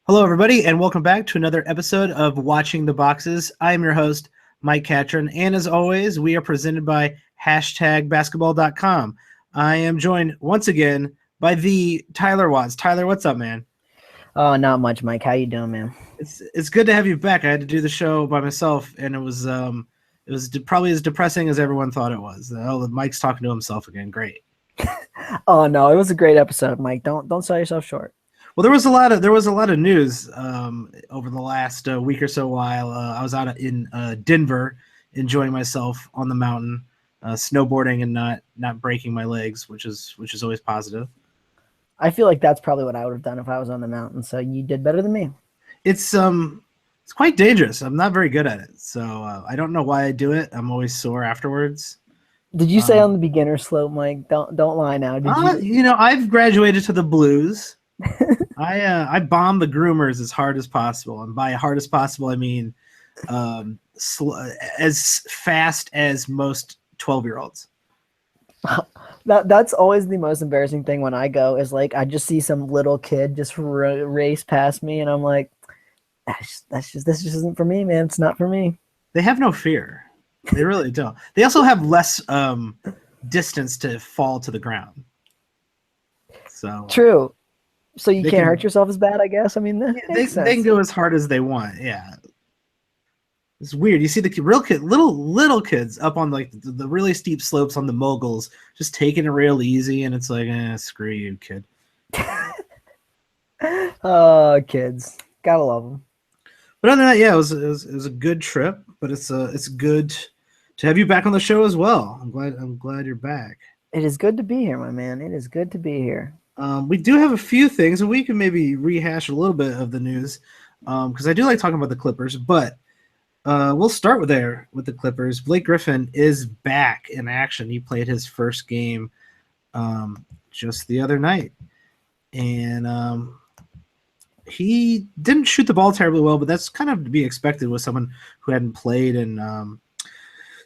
Hello, everybody, and welcome back to another episode of Watching the Boxes. I am your host, Mike Catron, and as always, we are presented by #basketball.com. I am joined once again by the Tyler Watts. Tyler, what's up, man? Oh, not much, Mike. How you doing, man? It's good to have you back. I had to do the show by myself, and it was probably as depressing as everyone thought it was. Oh, Mike's talking to himself again. Great. Oh no, it was a great episode, Mike. Don't sell yourself short. Well, there was a lot of news over the last week or so. While I was out in Denver, enjoying myself on the mountain, snowboarding and not breaking my legs, which is always positive. I feel like that's probably what I would have done if I was on the mountain. So you did better than me. It's quite dangerous. I'm not very good at it, so I don't know why I do it. I'm always sore afterwards. Did you say on the beginner slope, Mike? Don't lie now. Did you? I've graduated to the blues. I bomb the groomers as hard as possible, and by hard as possible, I mean as fast as most 12-year-olds. That's always the most embarrassing thing when I go is like I just see some little kid just race past me, and I'm like, this just isn't for me, man. It's not for me. They have no fear. They really don't. They also have less distance to fall to the ground. So True. So you can't hurt yourself as bad, I guess. I mean, they can go as hard as they want. Yeah, it's weird. You see the little kids up on like the really steep slopes on the moguls, just taking it real easy, and it's like, screw you, kid. Oh, kids, gotta love them. But other than that, yeah, it was a good trip. But it's good to have you back on the show as well. I'm glad you're back. It is good to be here, my man. It is good to be here. We do have a few things, and we can maybe rehash a little bit of the news because I do like talking about the Clippers. But we'll start with the Clippers. Blake Griffin is back in action. He played his first game just the other night, and he didn't shoot the ball terribly well, but that's kind of to be expected with someone who hadn't played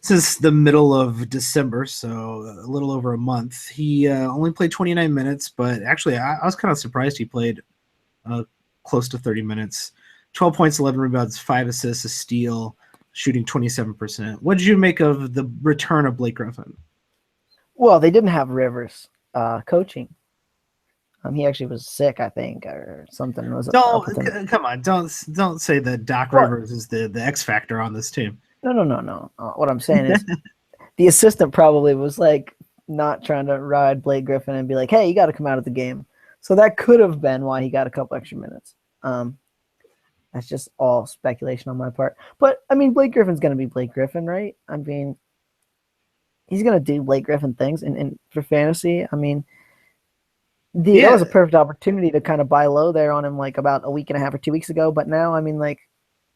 since the middle of December, so a little over a month. He only played 29 minutes, but actually I was kind of surprised he played close to 30 minutes. 12 points, 11 rebounds, 5 assists, a steal, shooting 27%. What did you make of the return of Blake Griffin? Well, they didn't have Rivers coaching. He actually was sick, I think, or something. Come on, don't say that Doc Rivers is the X factor on this team. No. What I'm saying is the assistant probably was like not trying to ride Blake Griffin and be like, hey, you got to come out of the game. So that could have been why he got a couple extra minutes. That's just all speculation on my part. But, I mean, Blake Griffin's going to be Blake Griffin, right? I mean, he's going to do Blake Griffin things. And for fantasy, I mean, that was a perfect opportunity to kind of buy low there on him like about a week and a half or 2 weeks ago. But now, I mean, like,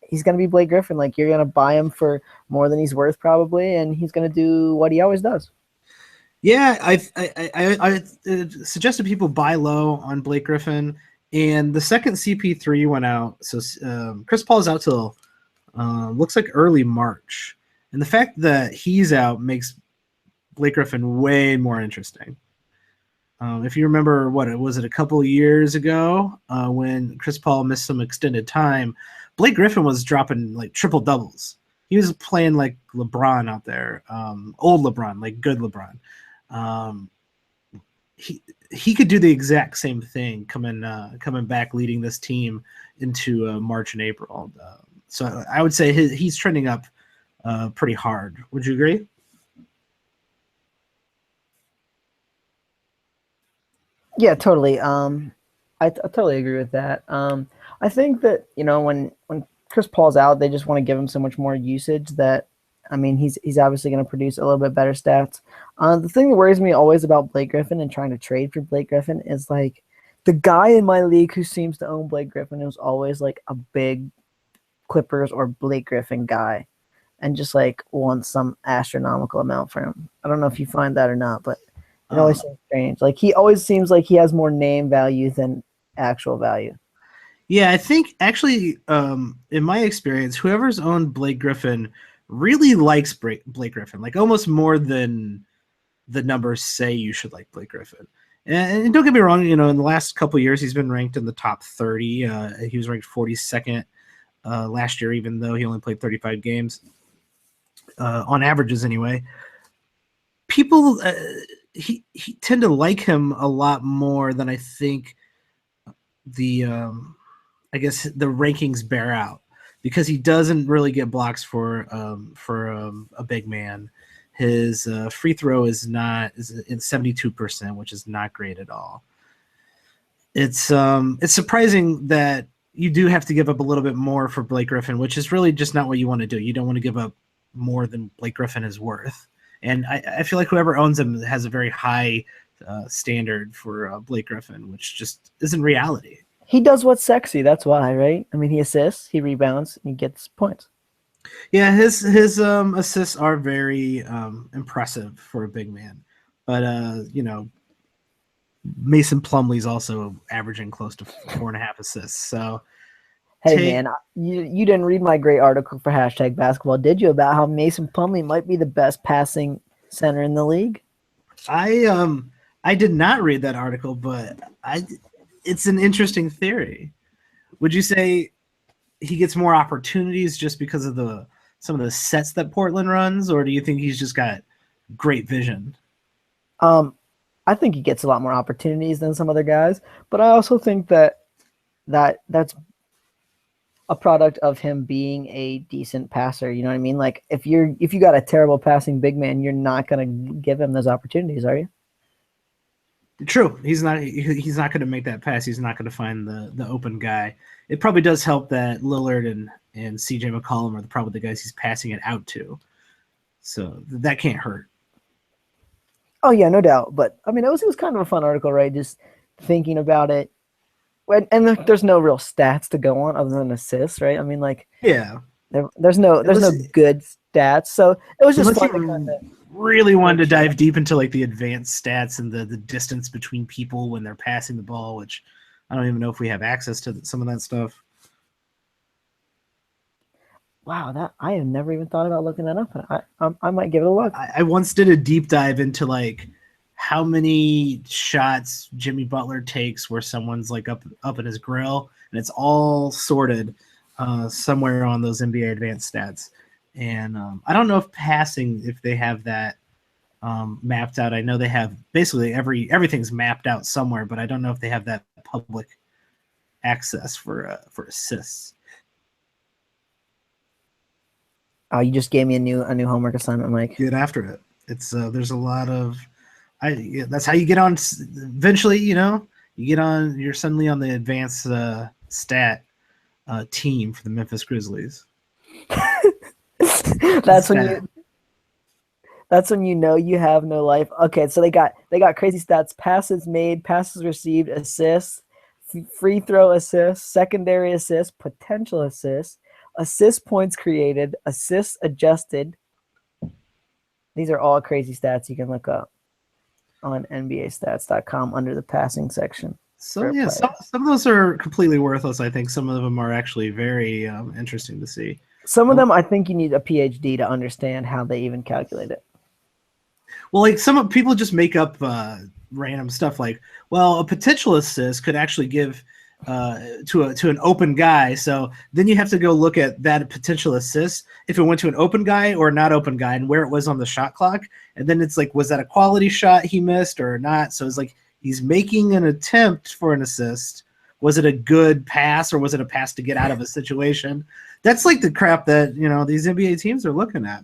he's going to be Blake Griffin. Like, you're going to buy him for more than he's worth probably, and he's going to do what he always does. Yeah, I suggested people buy low on Blake Griffin, and the second CP3 went out, so Chris Paul's out till looks like early March. And the fact that he's out makes Blake Griffin way more interesting. If you remember, was it a couple of years ago when Chris Paul missed some extended time, Blake Griffin was dropping like triple doubles. He was playing like LeBron out there, old LeBron, like good LeBron. He could do the exact same thing coming back, leading this team into March and April. So I would say he's trending up pretty hard. Would you agree? Yeah, totally. I totally agree with that. I think that, when Chris Paul's out, they just want to give him so much more usage that, I mean, he's obviously going to produce a little bit better stats. The thing that worries me always about Blake Griffin and trying to trade for Blake Griffin is like the guy in my league who seems to own Blake Griffin is always like a big Clippers or Blake Griffin guy and just like wants some astronomical amount for him. I don't know if you find that or not, but it always seems strange. Like he always seems like he has more name value than actual value. Yeah, I think actually, in my experience, whoever's owned Blake Griffin really likes Blake Griffin, like almost more than the numbers say you should like Blake Griffin. And don't get me wrong, in the last couple of years, he's been ranked in the top 30. He was ranked 42nd last year, even though he only played 35 games on averages anyway. People he tend to like him a lot more than I think the I guess the rankings bear out, because he doesn't really get blocks for a big man. His free throw is in 72%, which is not great at all. It's surprising that you do have to give up a little bit more for Blake Griffin, which is really just not what you want to do. You don't want to give up more than Blake Griffin is worth. And I feel like whoever owns him has a very high standard for Blake Griffin, which just isn't reality. He does what's sexy. That's why, right? I mean, he assists, he rebounds, and he gets points. Yeah, his assists are very impressive for a big man. But, Mason Plumlee's also averaging close to 4.5 assists. So, hey, man, you didn't read my great article for Hashtag Basketball, did you, about how Mason Plumlee might be the best passing center in the league? I did not read that article, but it's an interesting theory. Would you say he gets more opportunities just because of some of the sets that Portland runs, or do you think he's just got great vision? I think he gets a lot more opportunities than some other guys, but I also think that's a product of him being a decent passer. You know what I mean? Like if you got a terrible passing big man, you're not going to give him those opportunities, are you? True. He's not going to make that pass. He's not going to find the open guy. It probably does help that Lillard and CJ McCollum are probably the guys he's passing it out to. So that can't hurt. Oh yeah, no doubt. But I mean, it was kind of a fun article, right? Just thinking about it. And there's no real stats to go on other than assists, right? I mean, like, yeah, there's no good stats. So it was just fun to kind of really wanted to dive deep into like the advanced stats and the distance between people when they're passing the ball, which I don't even know if we have access to some of that stuff. Wow, that I have never even thought about looking that up. I might give it a look. I once did a deep dive into like how many shots Jimmy Butler takes where someone's like up in his grill, and it's all sorted somewhere on those NBA advanced stats. And I don't know if they have that mapped out. I know they have basically everything's mapped out somewhere, but I don't know if they have that public access for assists. Oh, you just gave me a new homework assignment, Mike. Get after it. It's there's a lot of that's how you get on eventually, you get on, you're suddenly on the advanced stat team for the Memphis Grizzlies. That's when you know you have no life. Okay, so they got crazy stats: passes made, passes received, assists, free throw assists, secondary assists, potential assists, assist points created, assists adjusted. These are all crazy stats you can look up on NBAstats.com under the passing section. So yeah, some of those are completely worthless. I think some of them are actually very interesting to see. Some of them, I think you need a PhD to understand how they even calculate it. Well, like some people just make up random stuff like, well, a potential assist could actually give to an open guy. So then you have to go look at that potential assist, if it went to an open guy or not open guy and where it was on the shot clock. And then it's like, was that a quality shot he missed or not? So it's like he's making an attempt for an assist. Was it a good pass or was it a pass to get out of a situation? That's like the crap that, these NBA teams are looking at.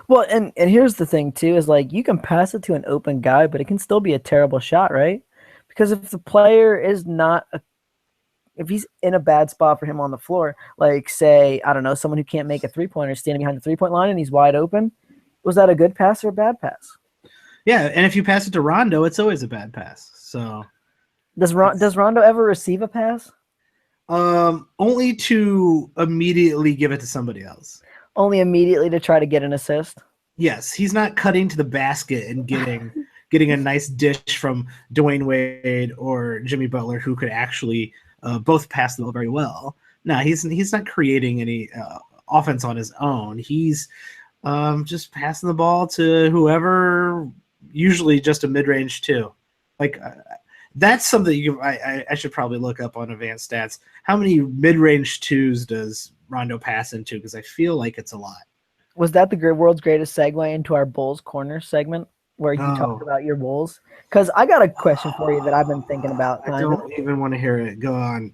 Well, and here's the thing too, is like you can pass it to an open guy, but it can still be a terrible shot, right? Because if the player is if he's in a bad spot for him on the floor, like say, I don't know, someone who can't make a 3-pointer standing behind the 3-point line and he's wide open, was that a good pass or a bad pass? Yeah, and if you pass it to Rondo, it's always a bad pass. So does Rondo ever receive a pass? Only to immediately give it to somebody else. Only immediately to try to get an assist? Yes, he's not cutting to the basket and getting a nice dish from Dwayne Wade or Jimmy Butler, who could actually both pass the ball very well. No, he's not creating any offense on his own. He's just passing the ball to whoever, usually just a mid-range too. Like that's something I should probably look up on advanced stats. How many mid-range twos does Rondo pass into? Because I feel like it's a lot. Was that the world's greatest segue into our Bulls corner segment where you talked about your Bulls? Because I got a question for you that I've been thinking about. I don't even want to hear it. Go on.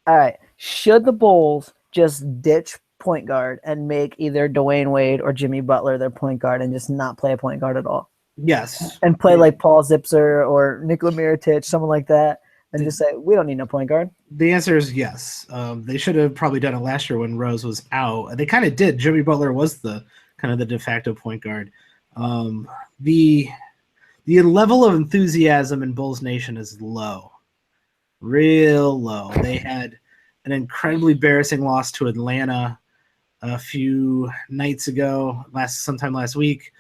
All right. Should the Bulls just ditch point guard and make either Dwayne Wade or Jimmy Butler their point guard and just not play a point guard at all? Yes. And play like Paul Zipser or Nikola Mirotic, someone like that, and just say, we don't need no point guard? The answer is yes. They should have probably done it last year when Rose was out. They kind of did. Jimmy Butler was the kind of the de facto point guard. The level of enthusiasm in Bulls Nation is low, real low. They had an incredibly embarrassing loss to Atlanta a few nights ago, sometime last week,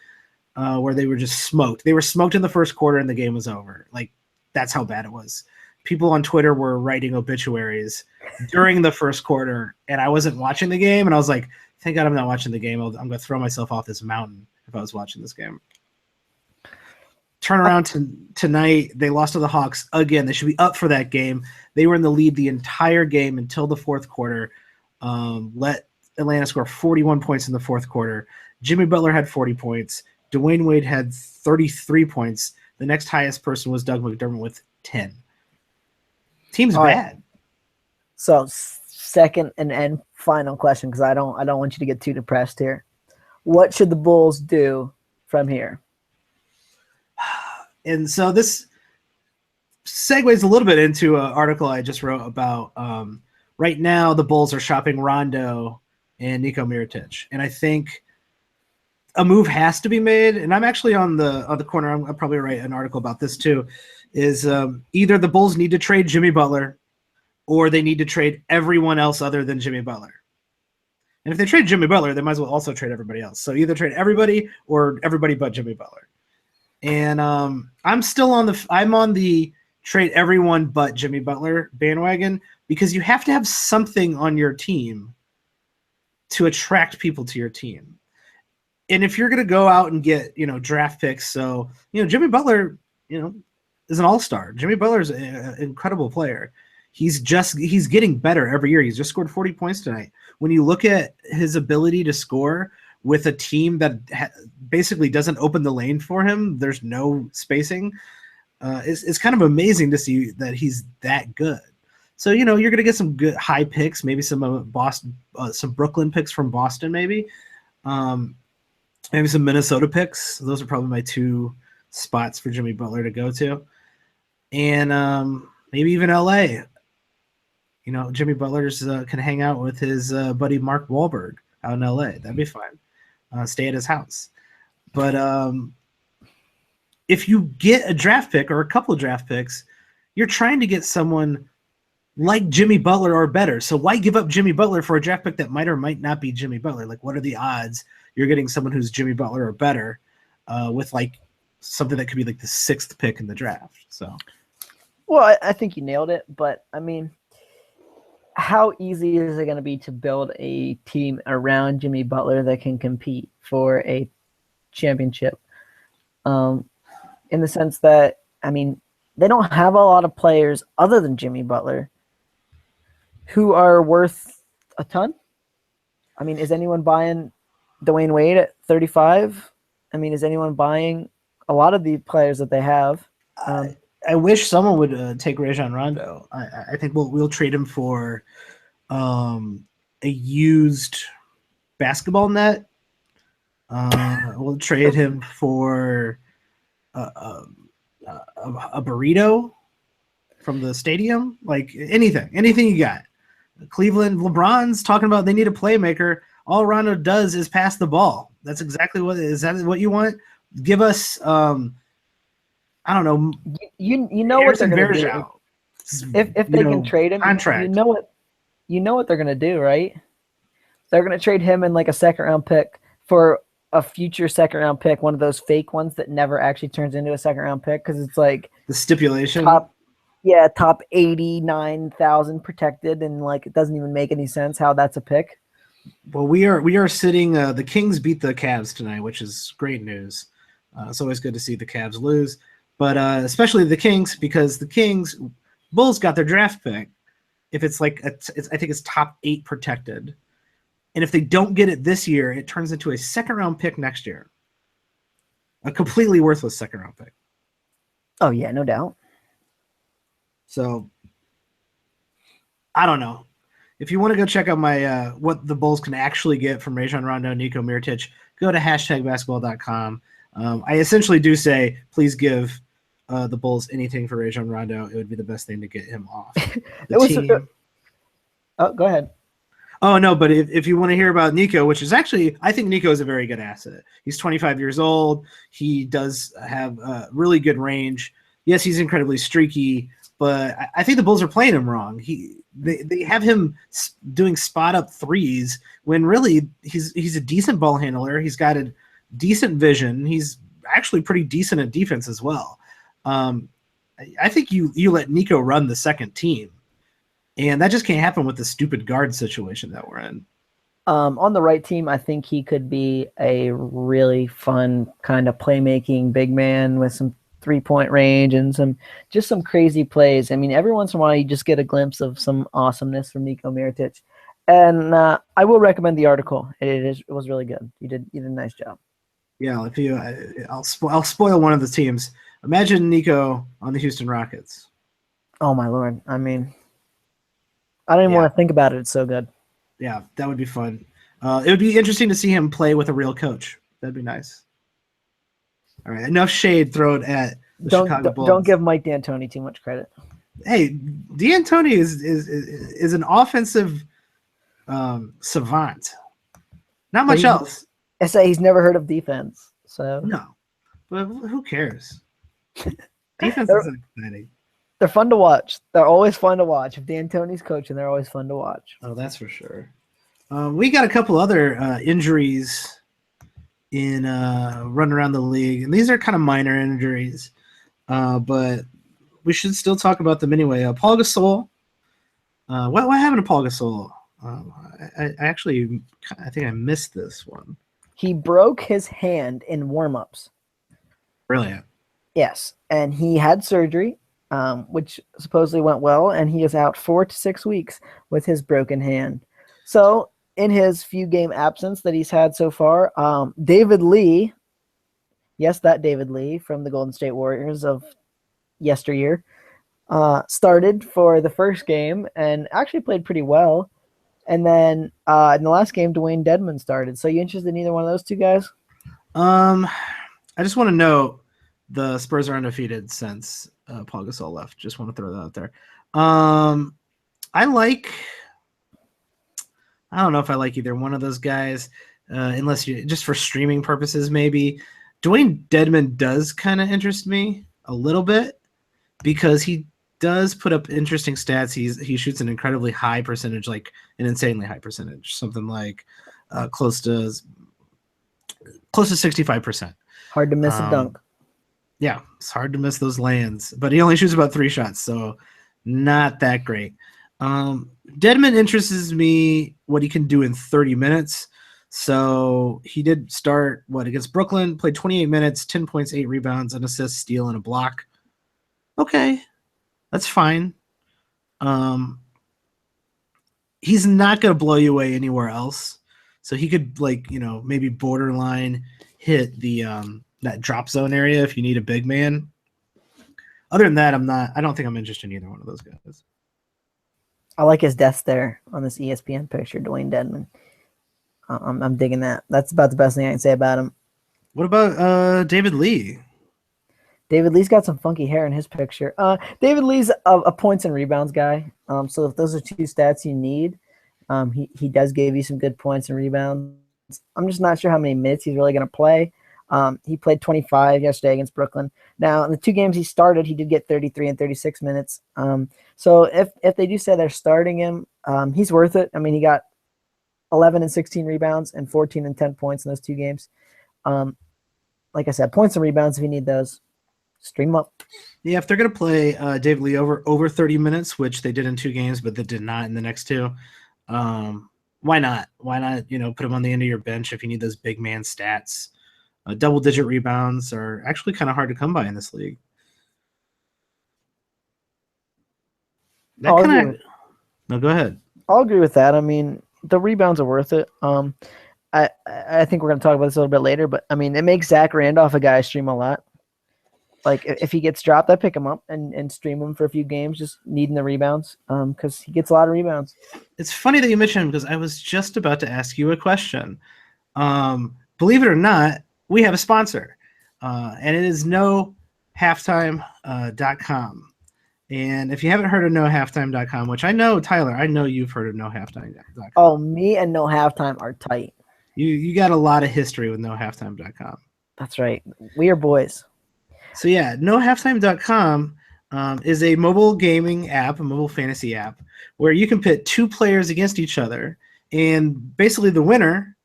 where they were just smoked. They were smoked in the first quarter and the game was over. Like, that's how bad it was. People on Twitter were writing obituaries during the first quarter, and I wasn't watching the game, and I was like, thank God I'm not watching the game. I'm going to throw myself off this mountain if I was watching this game. Turn around tonight, they lost to the Hawks again. They should be up for that game. They were in the lead the entire game until the fourth quarter. Let Atlanta score 41 points in the fourth quarter. Jimmy Butler had 40 points. Dwayne Wade had 33 points. The next highest person was Doug McDermott with 10. Team's bad. So second and final question, because I don't want you to get too depressed here. What should the Bulls do from here? And so this segues a little bit into an article I just wrote about. Right now, the Bulls are shopping Rondo and Niko Mirotic, and I think a move has to be made. And I'm actually on the corner. I'll probably write an article about this too. Is either the Bulls need to trade Jimmy Butler, or they need to trade everyone else other than Jimmy Butler. And if they trade Jimmy Butler, they might as well also trade everybody else. So either trade everybody or everybody but Jimmy Butler. And I'm on the trade everyone but Jimmy Butler bandwagon, because you have to have something on your team to attract people to your team. And if you're going to go out and get, draft picks, so, Jimmy Butler, is an all-star. Jimmy Butler is an incredible player. He's getting better every year. He's just scored 40 points tonight. When you look at his ability to score with a team that basically doesn't open the lane for him, there's no spacing. It's kind of amazing to see that he's that good. So, you're going to get some good high picks, maybe some Boston, some Brooklyn picks from Boston, maybe some Minnesota picks. Those are probably my two spots for Jimmy Butler to go to. And maybe even LA. Jimmy Butler's can hang out with his buddy Mark Wahlberg out in LA. That'd be fine. Stay at his house. But if you get a draft pick or a couple of draft picks, you're trying to get someone like Jimmy Butler or better. So why give up Jimmy Butler for a draft pick that might or might not be Jimmy Butler? Like, what are the odds you're getting someone who's Jimmy Butler or better with like something that could be like the sixth pick in the draft? So, well, I think you nailed it. But I mean, how easy is it going to be to build a team around Jimmy Butler that can compete for a championship? In the sense that, I mean, they don't have a lot of players other than Jimmy Butler who are worth a ton. I mean, is anyone buying Dwayne Wade at 35? I mean, is anyone buying a lot of the players that they have? I wish someone would take Rajon Rondo. I think we'll trade him for a used basketball net. We'll trade him for a burrito from the stadium. Like anything you got. Cleveland, LeBron's talking about they need a playmaker. All Rondo does is pass the ball. That's exactly what is that what you want? Give us I don't know. You know what they're going to do. If they can trade him, contract. You know what they're going to do, right? They're going to trade him in like a second round pick for a future second round pick, one of those fake ones that never actually turns into a second round pick because it's like the stipulation. Top 89,000 protected, and like it doesn't even make any sense how that's a pick. Well, we are sitting. The Kings beat the Cavs tonight, which is great news. It's always good to see the Cavs lose. but especially the Kings, because the Bulls got their draft pick. If it's like I think it's top 8 protected, and if they don't get it this year, it turns into a second-round pick next year, a completely worthless second-round pick. Oh yeah, no doubt. So I don't know. If you want to go check out my what the Bulls can actually get from Rajon Rondo, Nico Mirotic, go to #basketball.com. I essentially do say, please give the Bulls anything for Rajon Rondo. It would be the best thing to get him off the team. Oh, go ahead. Oh, no, but if you want to hear about Nico, which is actually, I think Nico is a very good asset. He's 25 years old. He does have really good range. Yes, he's incredibly streaky, but I think the Bulls are playing him wrong. They have him doing spot-up threes when really he's a decent ball handler. He's got a decent vision. He's actually pretty decent at defense as well. I think you let Nico run the second team. And that just can't happen with the stupid guard situation that we're in. On the right team, I think he could be a really fun kind of playmaking big man with some 3-point range and some crazy plays. I mean, every once in a while you just get a glimpse of some awesomeness from Nico Mirotic. And I will recommend the article. It was really good. You did a nice job. Yeah, I'll spoil one of the teams. Imagine Nico on the Houston Rockets. Oh my Lord! I mean, I don't even want to think about it. It's so good. Yeah, that would be fun. It would be interesting to see him play with a real coach. That'd be nice. All right, enough shade thrown at the Chicago Bulls. Don't give Mike D'Antoni too much credit. Hey, D'Antoni is an offensive savant. Not much else. I say he's never heard of defense. So no, but who cares? Defense is exciting. They're fun to watch. They're always fun to watch. If D'Antoni's coaching, they're always fun to watch. Oh, that's for sure. We got a couple other injuries in running around the league, and these are kind of minor injuries, but we should still talk about them anyway. Paul Gasol. What happened to Paul Gasol? I think I missed this one. He broke his hand in warm-ups. Brilliant. Yes, and he had surgery, which supposedly went well, and he is out 4 to 6 weeks with his broken hand. So in his few game absence that he's had so far, David Lee, yes, that David Lee from the Golden State Warriors of yesteryear, started for the first game and actually played pretty well. And then in the last game, Dwayne Dedmon started. So you interested in either one of those two guys? I just want to note the Spurs are undefeated since Paul Gasol left. Just want to throw that out there. I don't know if I like either one of those guys, unless you just for streaming purposes, maybe. Dwayne Dedmon does kind of interest me a little bit because he does put up interesting stats. He shoots an incredibly high percentage, like an insanely high percentage, something like close to 65%. Hard to miss a dunk. Yeah, it's hard to miss those lands, but he only shoots about 3 shots, so not that great. Dedmon interests me what he can do in 30 minutes. So he did start against Brooklyn, played 28 minutes, 10 points, 8 rebounds, an assist, steal, and a block. Okay, that's fine. He's not going to blow you away anywhere else. So he could maybe borderline hit the that drop zone area if you need a big man. Other than that, I don't think I'm interested in either one of those guys. I like his death stare on this ESPN picture, Dwayne Dedmon. I'm digging that. That's about the best thing I can say about him. What about David Lee? David Lee's got some funky hair in his picture. David Lee's a points and rebounds guy. So if those are 2 stats you need, he does give you some good points and rebounds. I'm just not sure how many minutes he's really going to play. He played 25 yesterday against Brooklyn. Now, in the 2 games he started, he did get 33 and 36 minutes. So if they do say they're starting him, he's worth it. I mean, he got 11 and 16 rebounds and 14 and 10 points in those 2 games. Like I said, points and rebounds if you need those. Stream up. Yeah, if they're going to play David Lee over 30 minutes, which they did in 2 games, but they did not in the next 2, why not? Why not, put him on the end of your bench if you need those big man stats? Double-digit rebounds are actually kind of hard to come by in this league. That I'll kind agree. of. No, go ahead. I'll agree with that. I mean, the rebounds are worth it. I think we're going to talk about this a little bit later, but I mean, it makes Zach Randolph a guy I stream a lot. Like if he gets dropped, I pick him up and stream him for a few games, just needing the rebounds. Because he gets a lot of rebounds. It's funny that you mentioned him because I was just about to ask you a question. Believe it or not, we have a sponsor, and it is nohalftime.com. And if you haven't heard of nohalftime.com, which I know, Tyler, I know you've heard of nohalftime.com. Oh, me and No Halftime are tight. You got a lot of history with nohalftime.com. That's right. We are boys. So yeah, nohalftime.com is a mobile gaming app, a mobile fantasy app, where you can pit two players against each other, and basically the winner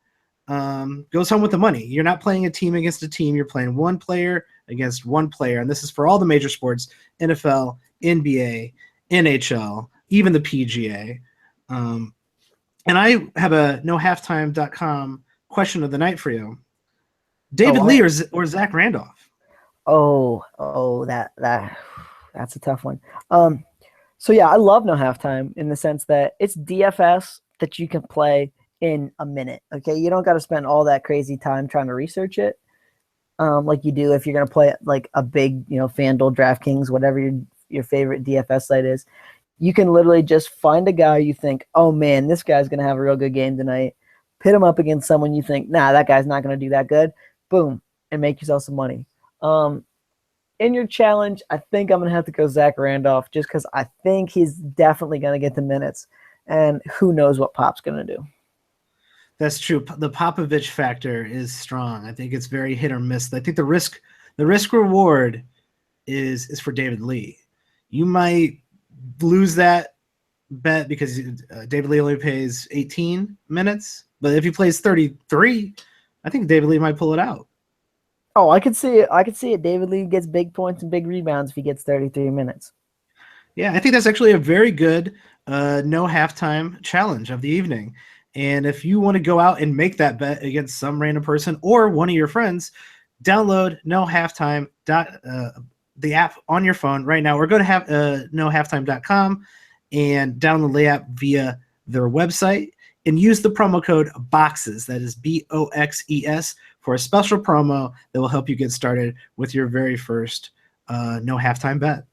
goes home with the money. You're not playing a team against a team. You're playing one player against one player, and this is for all the major sports: NFL, NBA, NHL, even the PGA. And I have a nohalftime.com question of the night for you. David Lee or Zach Randolph? That's a tough one. So yeah, I love No Halftime in the sense that it's DFS that you can play in a minute. Okay, you don't got to spend all that crazy time trying to research it, like you do if you're gonna play like a big, FanDuel, DraftKings, whatever your favorite DFS site is. You can literally just find a guy you think, oh man, this guy's gonna have a real good game tonight. Pit him up against someone you think, nah, that guy's not gonna do that good. Boom, and make yourself some money. In your challenge, I think I'm going to have to go Zach Randolph just because I think he's definitely going to get the minutes, and who knows what Pop's going to do. That's true. The Popovich factor is strong. I think it's very hit or miss. I think the risk reward is for David Lee. You might lose that bet because David Lee only plays 18 minutes, but if he plays 33, I think David Lee might pull it out. Oh, I could see it. I could see it. David Lee gets big points and big rebounds if he gets 33 minutes. Yeah, I think that's actually a very good no halftime challenge of the evening. And if you want to go out and make that bet against some random person or one of your friends, download No Halftime the app on your phone right now, or go to nohalftime.com and download the app via their website and use the promo code BOXES, that is BOXES, for a special promo that will help you get started with your very first no halftime bet.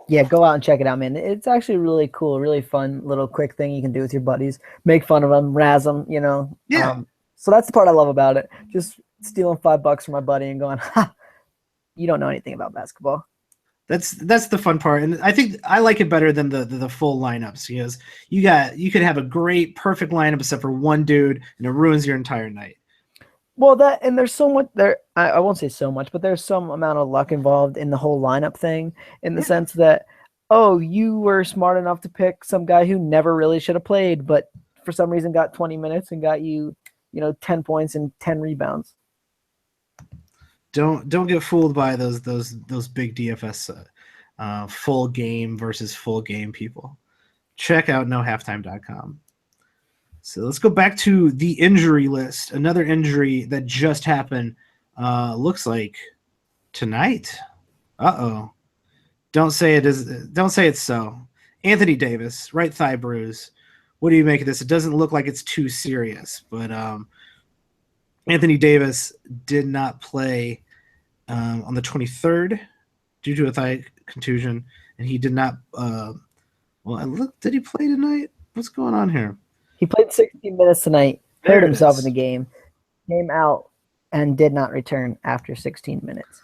Yeah, go out and check it out, man. It's actually really cool, really fun little quick thing you can do with your buddies. Make fun of them, razz them, Yeah. So that's the part I love about it. Just stealing $5 from my buddy and going, ha, you don't know anything about basketball. That's the fun part, and I think I like it better than the full lineups, because you could have a great perfect lineup except for one dude, and it ruins your entire night. Well, there's so much there. I won't say so much, but there's some amount of luck involved in the whole lineup thing, in the sense that, oh, you were smart enough to pick some guy who never really should have played, but for some reason got 20 minutes and got you, 10 points and 10 rebounds. Don't get fooled by those big DFS full game versus full game people. Check out nohalftime.com. So let's go back to the injury list. Another injury that just happened, looks like tonight. Uh-oh. Don't say it's so. Anthony Davis, right thigh bruise. What do you make of this? It doesn't look like it's too serious, but Anthony Davis did not play on the 23rd due to a thigh contusion, and he did not. Did he play tonight? What's going on here? He played 16 minutes tonight, hurt himself in the game, came out, and did not return after 16 minutes.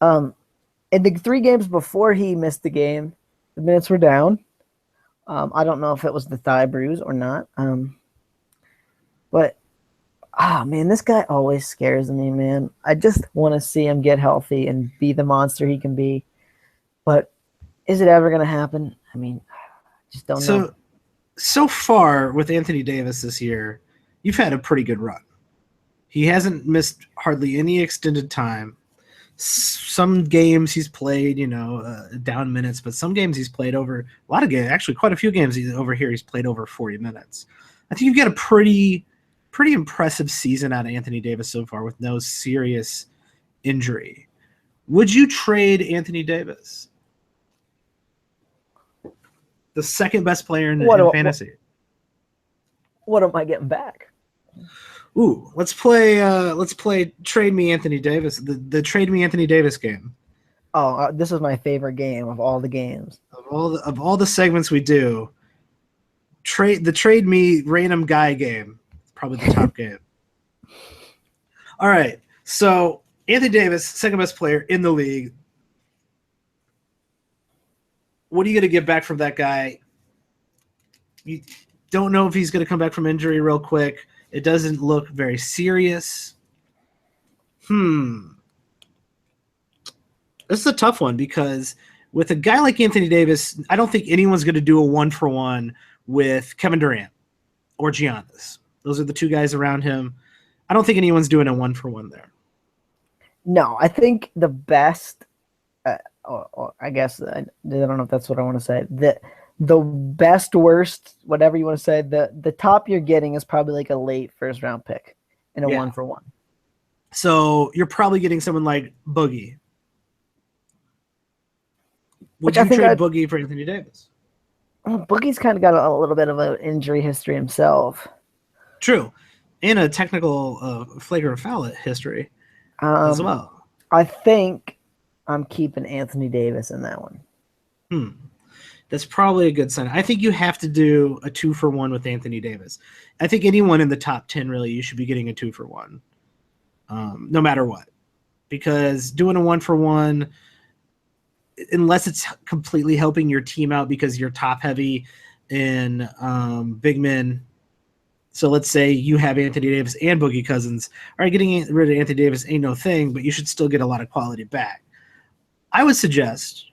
In the 3 games before he missed the game, the minutes were down. I don't know if it was the thigh bruise or not. But man, this guy always scares me, man. I just want to see him get healthy and be the monster he can be. But is it ever going to happen? I mean, I just don't know. So far with Anthony Davis this year, you've had a pretty good run. He hasn't missed hardly any extended time. Some games he's played, down minutes, but some games he's played over a lot of games. Actually, quite a few games over here he's played over 40 minutes. I think you've got a pretty impressive season out of Anthony Davis so far with no serious injury. Would you trade Anthony Davis? the second best player in What? fantasy. What am I getting back? Ooh, let's play trade me Anthony Davis, the trade me Anthony Davis game. Oh, this is my favorite game of all the games. Of all the segments we do, trade me random guy game. Probably the top game. All right. So Anthony Davis, second best player in the league. What are you going to get back from that guy? You don't know if he's going to come back from injury real quick. It doesn't look very serious. This is a tough one because with a guy like Anthony Davis, I don't think anyone's going to do a 1-for-1 with Kevin Durant or Giannis. Those are the two guys around him. I don't think anyone's doing a 1-for-1 there. No, I think the best, I guess, I don't know if that's what I want to say. The best, worst, whatever you want to say, the top you're getting is probably like a late first round pick in a 1-for-1. So you're probably getting someone like Boogie. Would you trade Boogie for Anthony Davis? Boogie's kind of got a little bit of an injury history himself. True. And a technical flagrant foul history as well. I think I'm keeping Anthony Davis in that one. That's probably a good sign. I think you have to do a 2-for-1 with Anthony Davis. I think anyone in the top 10, really, you should be getting a 2-for-1, no matter what. Because doing a 1-for-1, unless it's completely helping your team out because you're top heavy in big men. So let's say you have Anthony Davis and Boogie Cousins. All right, getting rid of Anthony Davis ain't no thing, but you should still get a lot of quality back. I would suggest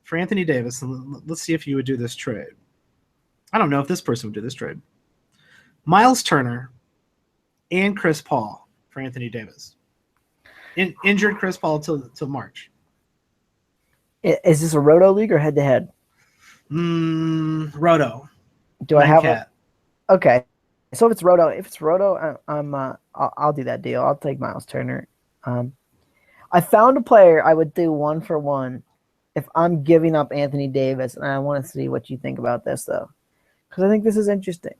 for Anthony Davis, and let's see if you would do this trade. I don't know if this person would do this trade. Miles Turner and Chris Paul for Anthony Davis. Injured Chris Paul till March. Is this a roto league or head to head? Roto. Do I have Okay. So if it's roto, I'll do that deal. I'll take Miles Turner. I found a player I would do 1-for-1 if I'm giving up Anthony Davis, and I want to see what you think about this though, because I think this is interesting.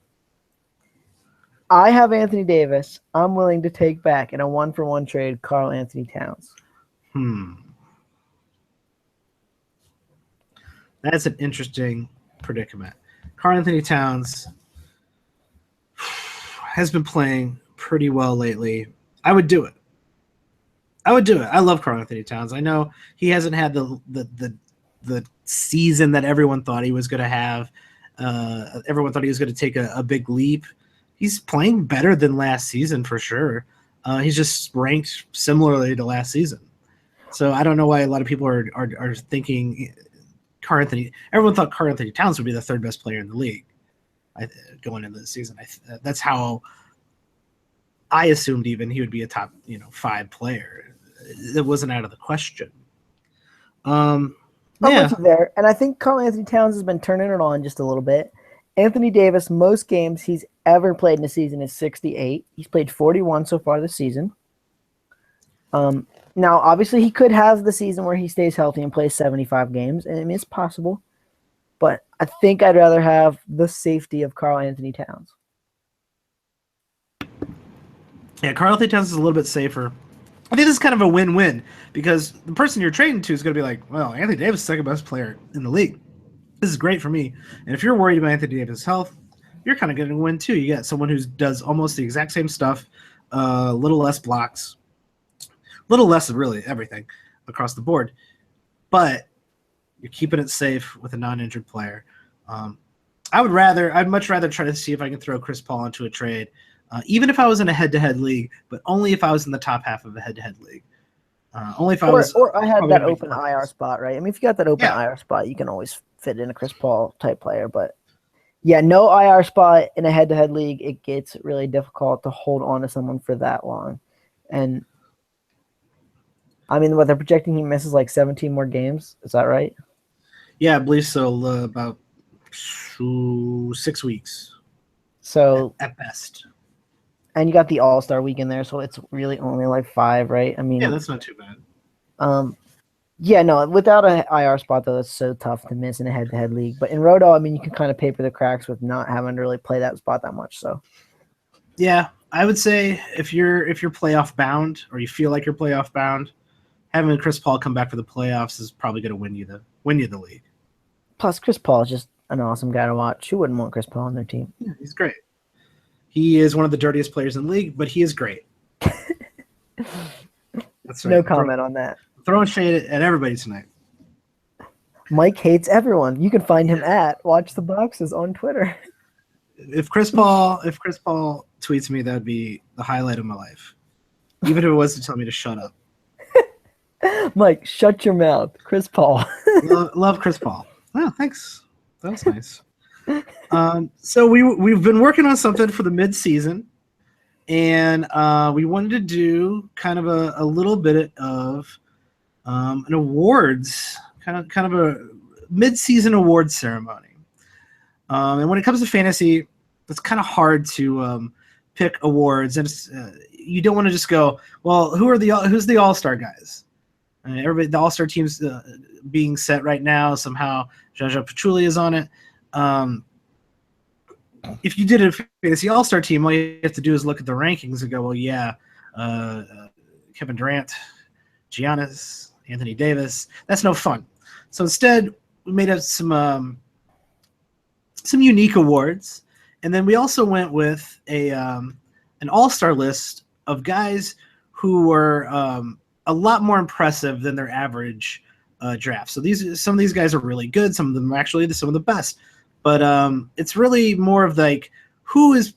I have Anthony Davis. I'm willing to take back in a 1-for-1 trade Karl Anthony Towns. That's an interesting predicament. Karl Anthony Towns has been playing pretty well lately. I would do it. I love Karl Anthony Towns. I know he hasn't had the season that everyone thought he was going to have. Everyone thought he was going to take a big leap. He's playing better than last season for sure. He's just ranked similarly to last season. So I don't know why a lot of people are thinking Karl Anthony. Everyone thought Karl Anthony Towns would be the third best player in the league going into the season. That's how I assumed even he would be a top 5 player. It wasn't out of the question. I'm with you there, and I think Karl Anthony Towns has been turning it on just a little bit. Anthony Davis, most games he's ever played in a season is 68. He's played 41 so far this season. Now, obviously, he could have the season where he stays healthy and plays 75 games, and I mean, it's possible. But I think I'd rather have the safety of Karl Anthony Towns. Yeah, Karl Anthony Towns is a little bit safer. I think this is kind of a win-win because the person you're trading to is going to be like, well, Anthony Davis is the second best player in the league. This is great for me. And if you're worried about Anthony Davis' health, you're kind of going to win too. You get someone who does almost the exact same stuff, a little less blocks, a little less of really everything across the board. But you're keeping it safe with a non-injured player. I'd much rather try to see if I can throw Chris Paul into a trade, even if I was in a head-to-head league, but only if I was in the top half of a head-to-head league. Only if I was. Or I had that open IR spot, right? I mean, if you got that open IR spot, you can always fit in a Chris Paul type player. But yeah, no IR spot in a head-to-head league, it gets really difficult to hold on to someone for that long. And I mean, what they're projecting, he misses like 17 more games. Is that right? Yeah, I believe so. About 6 weeks. So at best. And you got the All-Star weekend there, so it's really only like 5, right? I mean, yeah, that's not too bad. Yeah, no, without a IR spot though, that's so tough to miss in a head-to-head league. But in Roto, I mean, you can kind of paper the cracks with not having to really play that spot that much. So Yeah, I would say if you're playoff bound or you feel like you're playoff bound, having Chris Paul come back for the playoffs is probably going to win you the league. plus, Chris Paul is just an awesome guy to watch. Who wouldn't want Chris Paul on their team? Yeah, he's great. He is one of the dirtiest players in the league, but he is great. That's right. No comment on that. Throwing shade at everybody tonight. Mike hates everyone. You can find him at Watch the Boxes on Twitter. If Chris Paul tweets me, that would be the highlight of my life. Even if it was to tell me to shut up. Mike, shut your mouth. Chris Paul. Love Chris Paul. Oh, thanks. That was nice. So we've been working on something for the mid-season, and we wanted to do kind of a little bit of an awards, kind of a mid-season awards ceremony. And when it comes to fantasy, it's kind of hard to pick awards, and you don't want to just go, well, who's the all-star guys? Everybody, the all-star team's being set right now. Somehow, Jaja Pachulia is on it. If you did a fantasy all-star team, all you have to do is look at the rankings and go, well, yeah, Kevin Durant, Giannis, Anthony Davis. That's no fun. So instead, we made up some unique awards, and then we also went with an all-star list of guys who were a lot more impressive than their average draft. So some of these guys are really good. Some of them are actually some of the best. But it's really more of like who is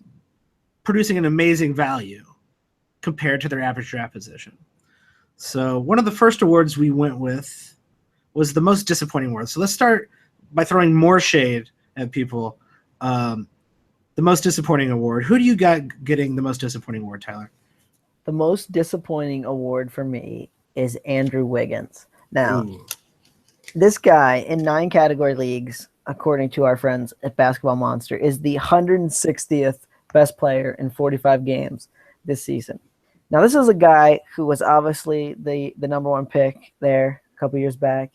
producing an amazing value compared to their average draft position. So one of the first awards we went with was the most disappointing award. So let's start by throwing more shade at people. The most disappointing award. Who do you got getting the most disappointing award, Tyler? The most disappointing award for me is Andrew Wiggins. Now, this guy in 9 category leagues, according to our friends at Basketball Monster, is the 160th best player in 45 games this season. Now, this is a guy who was obviously the number one pick there a couple years back,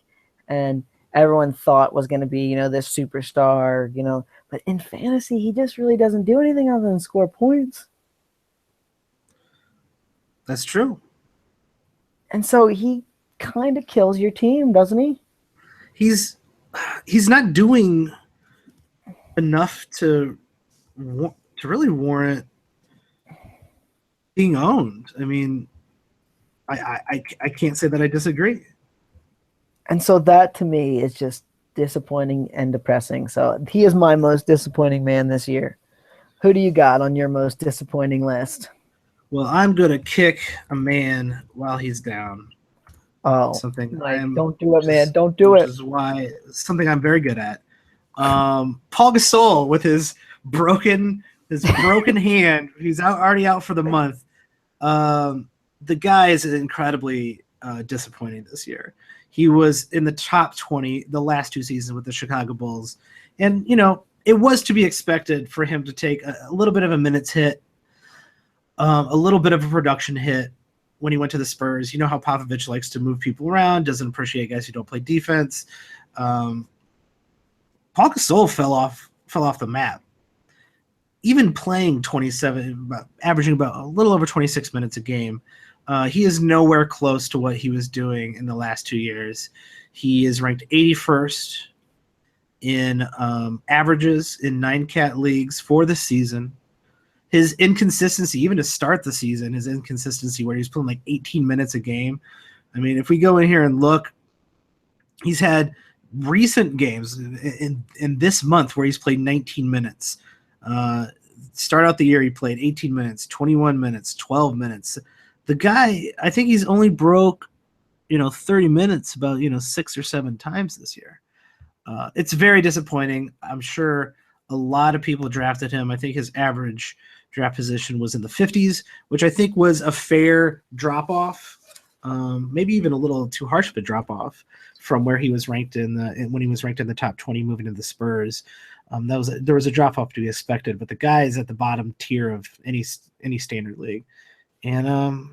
and everyone thought was going to be, this superstar, but in fantasy, he just really doesn't do anything other than score points. That's true. And so he kind of kills your team, doesn't he? He's not doing enough to really warrant being owned. I mean, I can't say that I disagree. And so that to me is just disappointing and depressing. So he is my most disappointing man this year. Who do you got on your most disappointing list? Well, I'm going to kick a man while he's down. Oh, don't do it, man. Don't do it. Which is why something I'm very good at. Paul Gasol with his broken hand. He's already out for the month. The guy is incredibly disappointing this year. He was in the top 20 the last 2 seasons with the Chicago Bulls. And, it was to be expected for him to take a little bit of a minutes hit, a little bit of a production hit when he went to the Spurs. You know how Popovich likes to move people around, doesn't appreciate guys who don't play defense. Paul Gasol fell off the map. Even playing averaging about a little over 26 minutes a game, he is nowhere close to what he was doing in the last 2 years. He is ranked 81st in averages in 9-cat leagues for the season. His inconsistency, even to start the season, his inconsistency where he's playing like 18 minutes a game. I mean, if we go in here and look, he's had recent games in this month where he's played 19 minutes. Start out the year, he played 18 minutes, 21 minutes, 12 minutes. The guy, I think he's only broke, 30 minutes about, 6 or 7 times this year. It's very disappointing. I'm sure a lot of people drafted him. I think his average draft position was in the 50s, which I think was a fair drop-off, maybe even a little too harsh of a drop-off from where he was ranked when he was ranked in the top 20 moving to the Spurs. There was a drop-off to be expected, but the guy is at the bottom tier of any standard league. And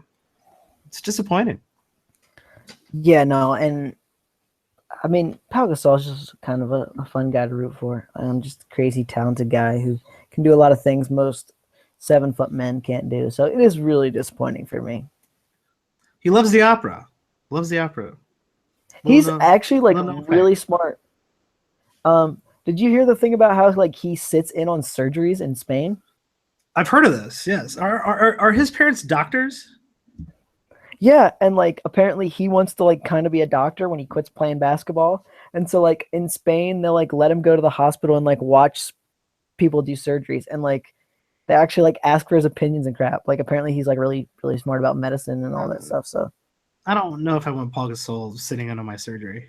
it's disappointing. Yeah, no, and I mean, Pau Gasol is just kind of a fun guy to root for. Just a crazy talented guy who can do a lot of things most 7 foot men can't do. So it is really disappointing for me. He loves the opera. Loves the opera. He's actually like little known really fact. smart. Did you hear the thing about how like he sits in on surgeries in Spain? I've heard of this. Yes. Are his parents doctors? Yeah, and like apparently he wants to like kind of be a doctor when he quits playing basketball. And so like in Spain, they'll like let him go to the hospital and like watch people do surgeries and like they actually like ask for his opinions and crap. Like apparently he's like really really smart about medicine and all that stuff. So I don't know if I want Paul Gasol sitting in on my surgery.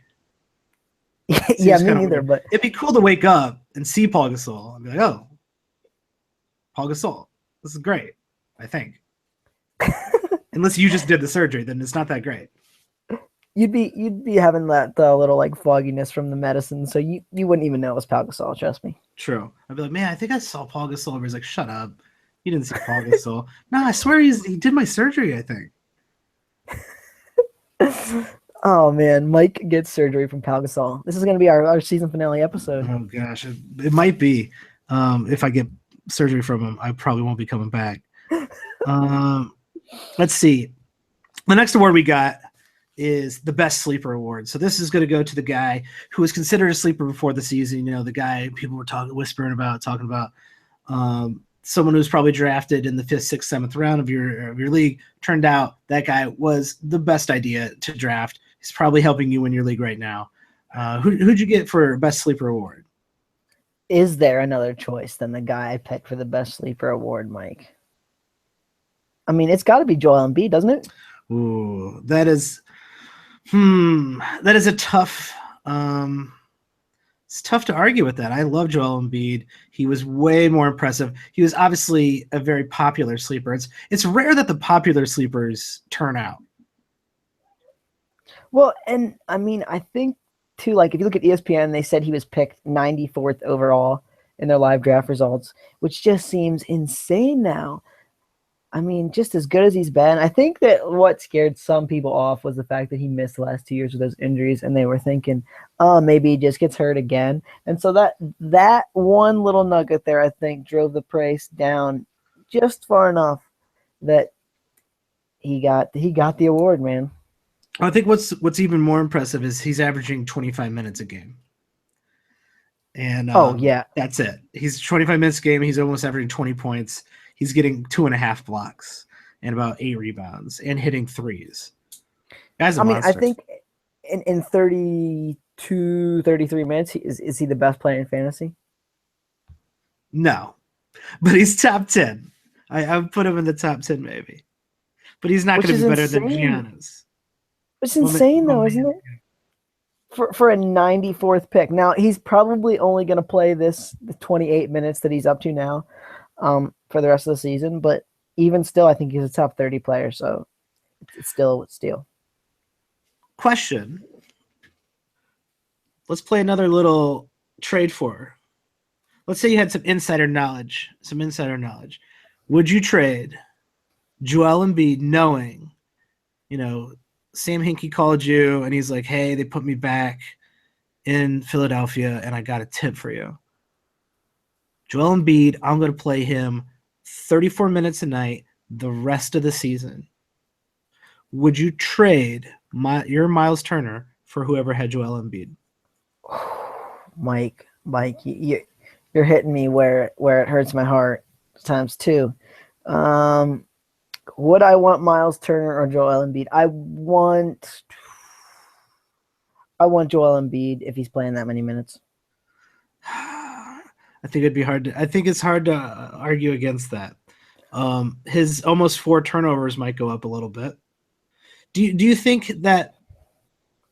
yeah, Seems me kind of neither. weird. But It'd be cool to wake up and see Paul Gasol and be like, "Oh, Paul Gasol, this is great." I think, unless you just did the surgery, then it's not that great. you'd be having that the little like fogginess from the medicine, so you wouldn't even know it was Pau Gasol. Trust me. True. I'd be like, "Man, I think I saw Paul Gasol." But he's like, "Shut up, you didn't see Paul Gasol." No, I swear he did my surgery. I think. Oh man, Mike gets surgery from Pau Gasol. This is gonna be our season finale episode. Oh gosh, it might be. If I get surgery from him, I probably won't be coming back. Um, let's see. The next award we got is the best sleeper award. So this is going to go to the guy who was considered a sleeper before the season. You know, the guy people were talking about. Someone who's probably drafted in the 5th, 6th, 7th round of your league. Turned out that guy was the best idea to draft. He's probably helping you win your league right now. Who'd you get for best sleeper award? Is there another choice than the guy I picked for the best sleeper award, Mike? I mean, it's got to be Joel Embiid, doesn't it? Ooh, that is a tough. It's tough to argue with that. I love Joel Embiid. He was way more impressive. He was obviously a very popular sleeper. It's rare that the popular sleepers turn out. Well, and I mean, I think too, like if you look at ESPN, they said he was picked 94th overall in their live draft results, which just seems insane now. I mean, just as good as he's been, I think that what scared some people off was the fact that he missed the last 2 years with those injuries, and they were thinking, oh, maybe he just gets hurt again. And so that one little nugget there, I think, drove the price down just far enough that he got the award, man. I think what's even more impressive is he's averaging 25 minutes a game. And Oh yeah, that's it. He's 25 minutes a game. He's almost averaging 20 points. He's getting 2.5 blocks and about 8 rebounds and hitting threes. Guy's a monster. I think in 32, 33 minutes, is he the best player in fantasy? No, but he's top 10. I would put him in the top 10 maybe. But he's not going to be better than Giannis. It's insane though, isn't it? For a 94th pick. Now, he's probably only going to play the 28 minutes that he's up to now for the rest of the season. But even still, I think he's a top 30 player. So it's still a steal. Question. Let's play another little trade for. Let's say you had some insider knowledge. Would you trade Joel Embiid knowing, Sam Hinkie called you and he's like, hey, they put me back in Philadelphia and I got a tip for you. Joel Embiid, I'm going to play him 34 minutes a night the rest of the season. Would you trade your Miles Turner for whoever had Joel Embiid? Mike, you're hitting me where it hurts my heart times two. Would I want Miles Turner or Joel Embiid? I want Joel Embiid if he's playing that many minutes. I think it'd be hard. I think it's hard to argue against that. His almost 4 turnovers might go up a little bit. Do you think that,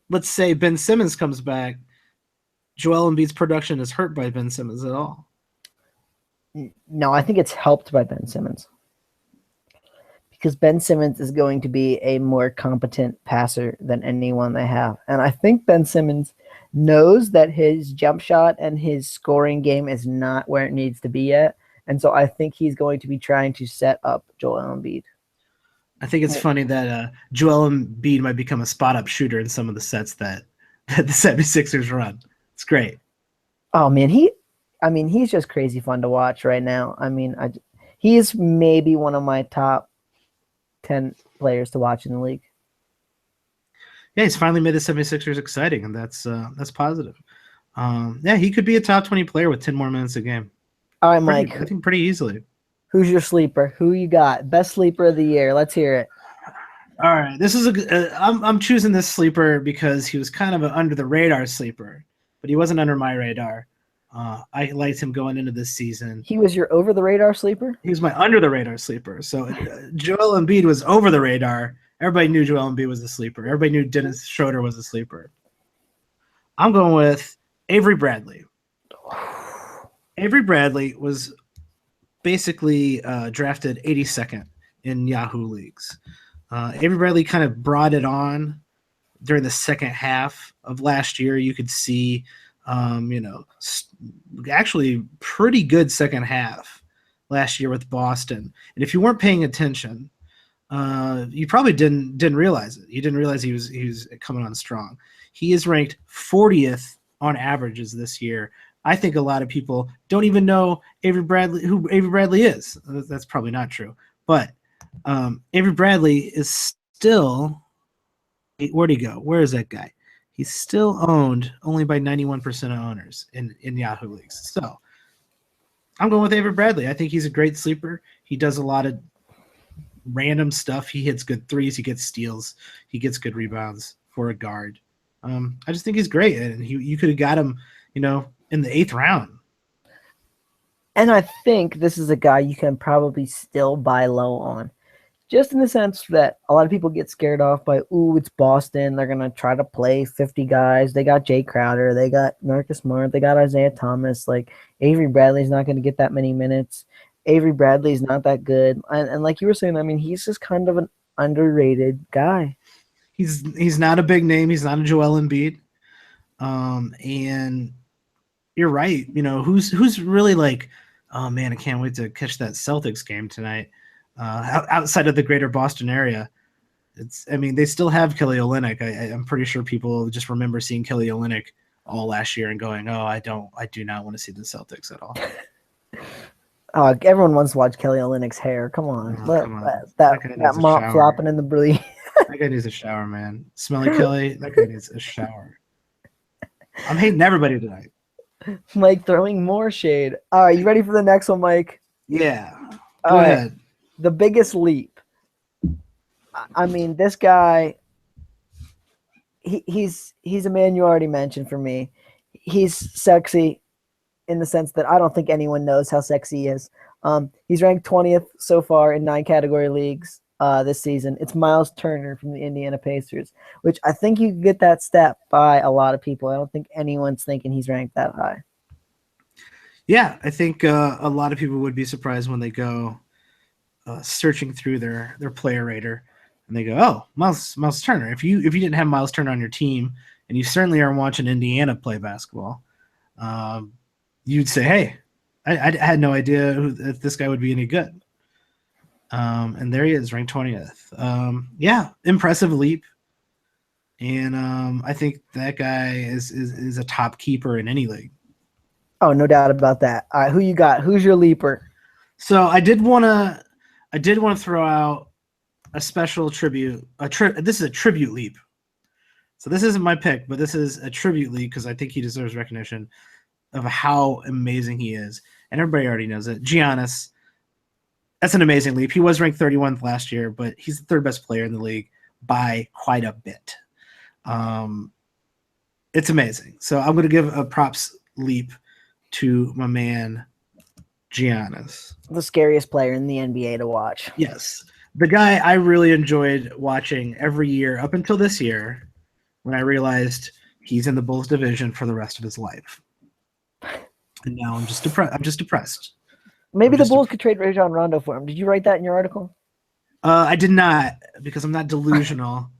let's say Ben Simmons comes back, Joel Embiid's production is hurt by Ben Simmons at all? No, I think it's helped by Ben Simmons. Because Ben Simmons is going to be a more competent passer than anyone they have. And I think Ben Simmons knows that his jump shot and his scoring game is not where it needs to be yet. And so I think he's going to be trying to set up Joel Embiid. I think it's funny that Joel Embiid might become a spot-up shooter in some of the sets that that the 76ers run. It's great. Oh man, he's just crazy fun to watch right now. I mean, he is maybe one of my top 10 players to watch in the league. Yeah, he's finally made the 76ers exciting, and that's positive. Yeah, he could be a top 20 player with 10 more minutes a game. All right, Mike. I think pretty easily. Who's your sleeper? Who you got? Best sleeper of the year. Let's hear it. All right, this is I'm choosing this sleeper because he was kind of an under the radar sleeper, but he wasn't under my radar. I liked him going into this season. He was your over the radar sleeper? He was my under the radar sleeper. So Joel Embiid was over the radar. Everybody knew Joel Embiid was a sleeper. Everybody knew Dennis Schroeder was a sleeper. I'm going with Avery Bradley. Avery Bradley was basically drafted 82nd in Yahoo leagues. Avery Bradley kind of brought it on during the second half of last year. You could see, actually pretty good second half last year with Boston. And if you weren't paying attention, you probably didn't realize it. You didn't realize he was coming on strong. He is ranked 40th on averages this year. I think a lot of people don't even know who Avery Bradley is. That's probably not true. But Avery Bradley is still – where'd he go? Where is that guy? He's still owned only by 91% of owners in Yahoo leagues. So I'm going with Avery Bradley. I think he's a great sleeper. He does a lot of random stuff. He hits good threes. He gets steals. He gets good rebounds for a guard. I just think he's great. And you could have got him, in the 8th round. And I think this is a guy you can probably still buy low on. Just in the sense that a lot of people get scared off by, it's Boston. They're going to try to play 50 guys. They got Jay Crowder. They got Marcus Smart. They got Isaiah Thomas. Like, Avery Bradley's not going to get that many minutes. Avery Bradley's not that good. And like you were saying, I mean, he's just kind of an underrated guy. He's not a big name. He's not a Joel Embiid. And you're right. Who's really like, oh man, I can't wait to catch that Celtics game tonight. Outside of the greater Boston area, they still have Kelly Olynyk. I'm pretty sure people just remember seeing Kelly Olynyk all last year and going, oh, I do not want to see the Celtics at all. Everyone wants to watch Kelly Olynyk's hair. Come on. Come on. That mop flopping in the breeze. That guy needs a shower, man. Smelly Kelly, that guy needs a shower. I'm hating everybody tonight. Mike throwing more shade. All right, you ready for the next one, Mike? Yeah. Go ahead. The biggest leap. I mean, this guy, he's a man you already mentioned for me. He's sexy in the sense that I don't think anyone knows how sexy he is. He's ranked 20th so far in 9 category leagues this season. It's Miles Turner from the Indiana Pacers, which I think you can get that stat by a lot of people. I don't think anyone's thinking he's ranked that high. Yeah, I think a lot of people would be surprised when they go searching through their player rater and they go, oh, Miles Turner. If you didn't have Miles Turner on your team, and you certainly aren't watching Indiana play basketball, you'd say, hey, I had no idea if this guy would be any good. And there he is, ranked 20th. Yeah, impressive leap. And I think that guy is a top keeper in any league. Oh, no doubt about that. All right, who you got? Who's your leaper? So I did want to throw out a special tribute. This is a tribute leap. So this isn't my pick, but this is a tribute leap because I think he deserves recognition of how amazing he is. And everybody already knows it. Giannis, that's an amazing leap. He was ranked 31st last year, but he's the 3rd best player in the league by quite a bit. It's amazing. So I'm going to give a props leap to my man Giannis. The scariest player in the NBA to watch. Yes. The guy I really enjoyed watching every year up until this year when I realized he's in the Bulls division for the rest of his life. And now I'm just depressed. Maybe the Bulls could trade Rajon Rondo for him. Did you write that in your article? I did not, because I'm not delusional.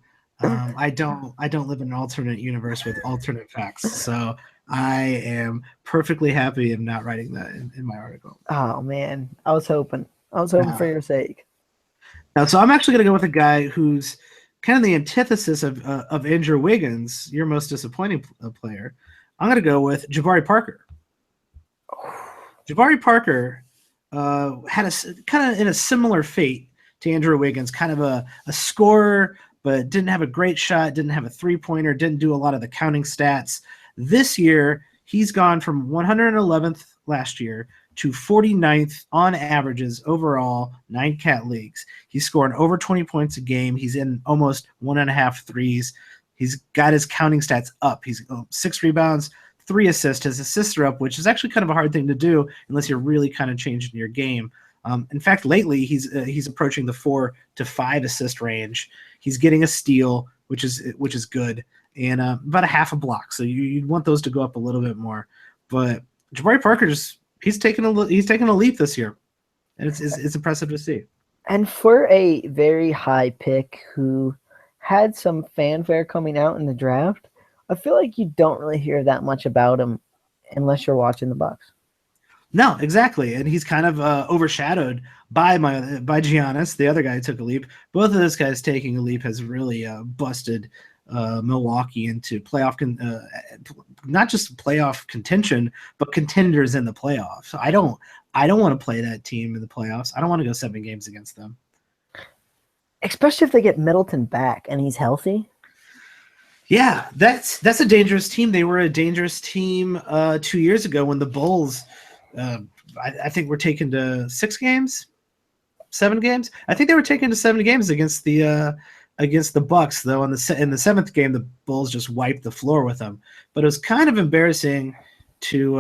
I don't live in an alternate universe with alternate facts. So I am perfectly happy in not writing that in my article. Oh man, I was hoping for your sake. Now, so I'm actually going to go with a guy who's kind of the antithesis of Andrew Wiggins, your most disappointing player, I'm going to go with Jabari Parker. Jabari Parker had a kind of in a similar fate to Andrew Wiggins, kind of a scorer, but didn't have a great shot, didn't have a three-pointer, didn't do a lot of the counting stats. This year, he's gone from 111th last year to 49th on averages overall, 9-cat leagues. He's scoring over 20 points a game. He's in almost 1.5 threes. He's got his counting stats up. He's 6 rebounds, 3 assists. His assists are up, which is actually kind of a hard thing to do unless you're really kind of changing your game. In fact, lately he's approaching the 4 to 5 assist range. He's getting a steal, which is good, and about a half a block. So you'd want those to go up a little bit more. But Jabari Parker's he's taken a leap this year, and it's impressive to see. And for a very high pick who had some fanfare coming out in the draft, I feel like you don't really hear that much about him unless you're watching the Bucks. No, exactly, and he's kind of overshadowed by Giannis, the other guy who took a leap. Both of those guys taking a leap has really busted Milwaukee into playoff, not just playoff contention, but contenders in the playoffs. I don't want to play that team in the playoffs. I don't want to go 7 games against them, especially if they get Middleton back and he's healthy. Yeah, that's a dangerous team. They were a dangerous team 2 years ago when the Bulls. I think we're taken to 6 games, 7 games. I think they were taken to 7 games against the Bucks, though. In the 7th game, the Bulls just wiped the floor with them. But it was kind of embarrassing to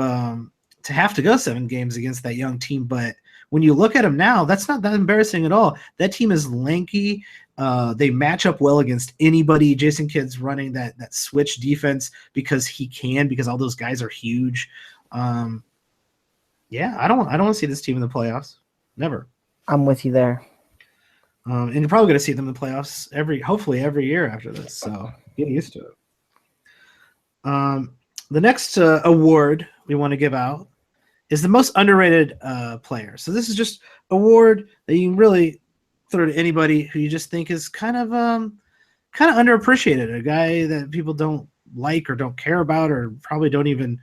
have to go 7 games against that young team. But when you look at them now, that's not that embarrassing at all. That team is lanky. They match up well against anybody. Jason Kidd's running that switch defense because all those guys are huge. Yeah, I don't want to see this team in the playoffs. Never. I'm with you there. And you're probably going to see them in the playoffs hopefully every year after this. So get used to it. The next award we want to give out is the most underrated player. So this is just award that you can really throw to anybody who you just think is kind of underappreciated, a guy that people don't like or don't care about or probably don't even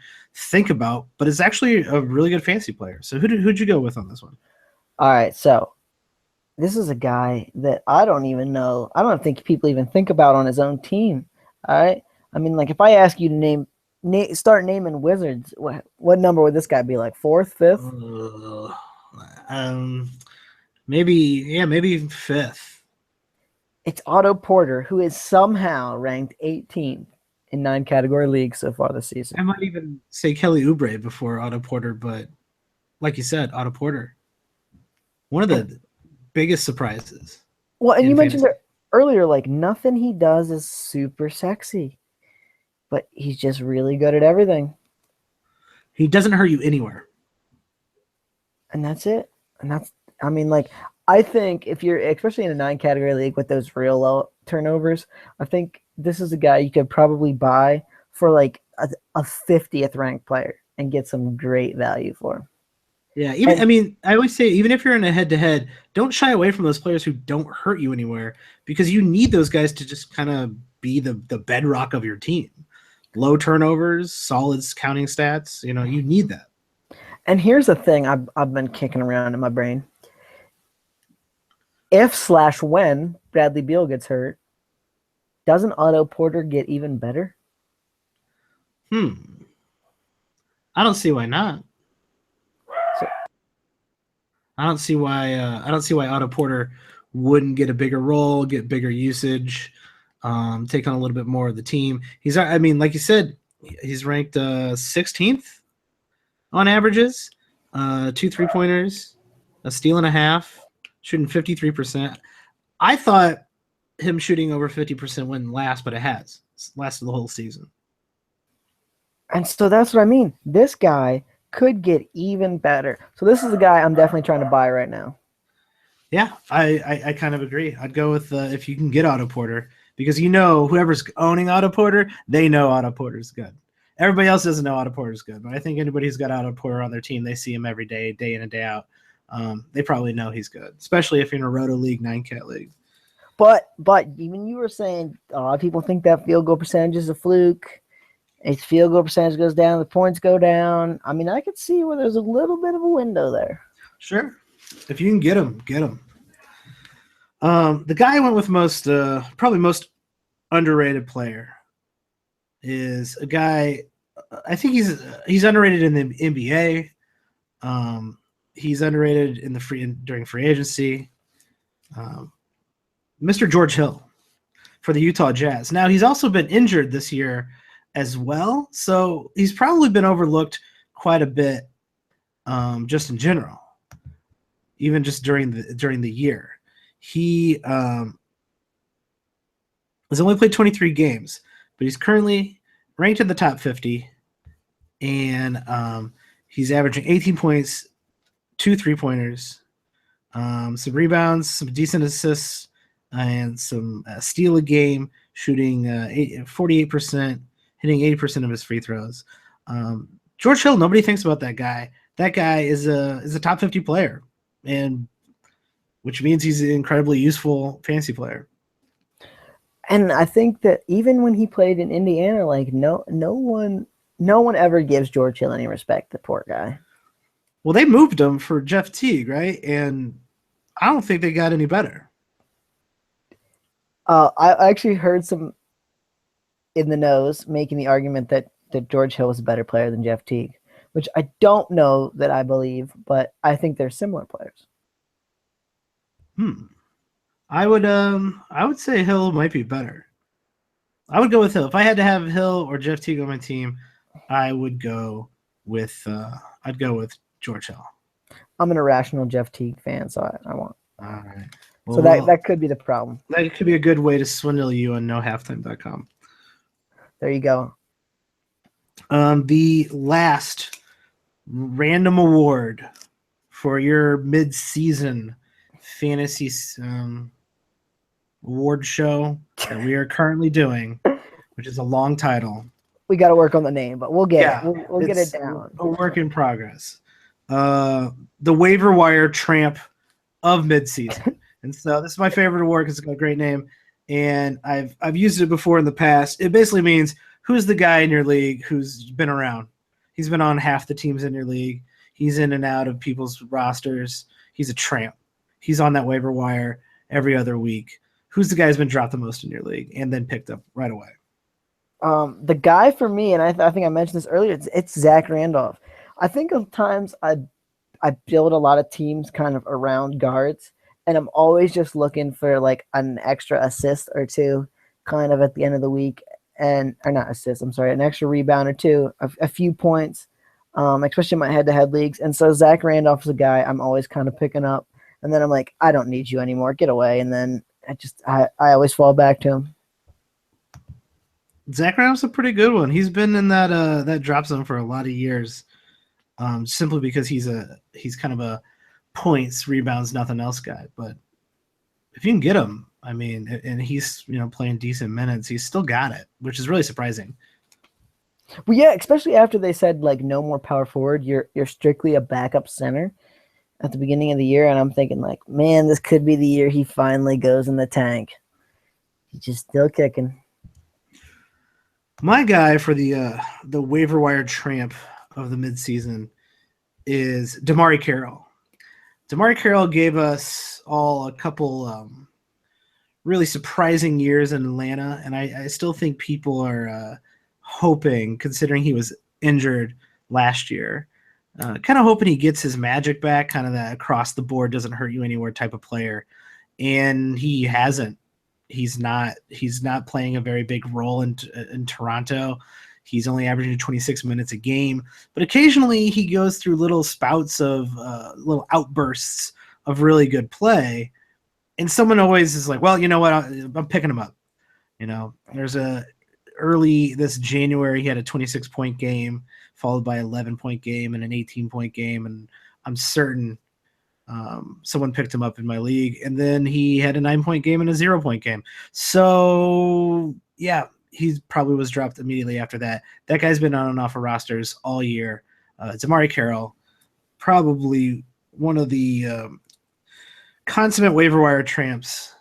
think about, but is actually a really good fantasy player. So who'd you go with on this one? All right, so this is a guy that I don't even know. I don't think people even think about on his own team. All right, I mean, like if I ask you to start naming Wizards, what number would this guy be? Like 4th, 5th? Maybe 5th. It's Otto Porter, who is somehow ranked 18th in 9-category leagues so far this season. I might even say Kelly Oubre before Otto Porter, but like you said, Otto Porter, one of the biggest surprises. Well, and you mentioned it earlier, like nothing he does is super sexy, but he's just really good at everything. He doesn't hurt you anywhere. And that's it. I think if you're, especially in a 9-category league with those real low turnovers, I think this is a guy you could probably buy for like a 50th ranked player and get some great value for him. Yeah, I always say, even if you're in a head-to-head, don't shy away from those players who don't hurt you anywhere, because you need those guys to just kind of be the bedrock of your team. Low turnovers, solid counting stats, you need that. And here's the thing I've been kicking around in my brain. If/when Bradley Beal gets hurt, doesn't Otto Porter get even better? I don't see why not. I don't see why Otto Porter wouldn't get a bigger role, get bigger usage, take on a little bit more of the team. Like you said, he's ranked 16th on averages, 2 3-pointers, a steal and a half, shooting 53%. I thought him shooting over 50% wouldn't last, but it has. It's lasted the whole season. And so that's what I mean. This guy could get even better. So this is a guy I'm definitely trying to buy right now. Yeah, I kind of agree. I'd go with if you can get Otto Porter, because whoever's owning Otto Porter, they know Otto Porter's good. Everybody else doesn't know Otto Porter's good, but I think anybody who's got Otto Porter on their team, they see him every day in and day out. They probably know he's good, especially if you're in a Roto League, 9-cat league. But even you were saying a lot of people think that field goal percentage is a fluke. If field goal percentage goes down, the points go down. I mean, I could see where there's a little bit of a window there. Sure. If you can get him, get him. The guy I went with probably most underrated player is a guy. I think he's underrated in the NBA. He's underrated during free agency. Mr. George Hill for the Utah Jazz. Now he's also been injured this year as well, so he's probably been overlooked quite a bit, just in general, even just during the year. He has only played 23 games, but he's currently ranked in the top 50, and he's averaging 18 points, 2 3-pointers, some rebounds, some decent assists, and some steal a game, shooting 48%, hitting 80% of his free throws. George Hill, nobody thinks about that guy. That guy is a top 50 player, and which means he's an incredibly useful fantasy player. And I think that even when he played in Indiana, like no one ever gives George Hill any respect. The poor guy. Well, they moved him for Jeff Teague, right? And I don't think they got any better. I actually heard some in the nose making the argument that George Hill was a better player than Jeff Teague, which I don't know that I believe, but I think they're similar players. I would say Hill might be better. I would go with Hill. If I had to have Hill or Jeff Teague on my team, I would go with George Hill. I'm an irrational Jeff Teague fan, so I want. All right. Well, So that could be the problem. That could be a good way to swindle you on nohalftime.com. There you go. The last random award for your mid-season fantasy award show that we are curraily doing, which is a long title. We got to work on the name, but we'll get it. We'll get it down. A work in progress. The waiver wire tramp of mid-season. And so this is my favorite award because it's got a great name, and I've used it before in the past. It basically means who's the guy in your league who's been around. He's been on half the teams in your league. He's in and out of people's rosters. He's a tramp. He's on that waiver wire every other week. Who's the guy who's been dropped the most in your league and then picked up right away? The guy for me, and I think I mentioned this earlier, it's Zach Randolph. I think of times I build a lot of teams kind of around guards, and I'm always just looking for like an extra assist or two kind of at the end of the week, or not assist, I'm sorry, an extra rebound or two, a few points, especially in my head-to-head leagues. And so Zach Randolph is a guy I'm always kind of picking up, and then I'm like, I don't need you anymore, get away, and then I always fall back to him. Zach Randolph's a pretty good one. He's been in that drop zone for a lot of years, simply because he's kind of a points, rebounds, nothing else guy. But if you can get him, I mean, and he's playing decent minutes, he's still got it, which is really surprising. Well, yeah, especially after they said like no more power forward, you're strictly a backup center at the beginning of the year, and I'm thinking like, man, this could be the year he finally goes in the tank. He's just still kicking. My guy for the waiver wire tramp of the midseason is DeMarre Carroll. DeMarre Carroll gave us all a couple really surprising years in Atlanta, and I still think people are hoping, considering he was injured last year, kind of hoping he gets his magic back, kind of that across the board, doesn't hurt you anywhere type of player, and he hasn't. He's not playing a very big role in Toronto. He's only averaging 26 minutes a game, but occasionally he goes through little spouts of little outbursts of really good play. And someone always is like, well, you know what? I'm picking him up. There's this January, he had a 26-point game followed by an 11-point game and an 18-point game. And I'm certain someone picked him up in my league. And then he had a 9-point game and a 0-point game. So yeah, he probably was dropped immediately after that. That guy's been on and off of rosters all year. DeMarre Carroll, probably one of the consummate waiver wire tramps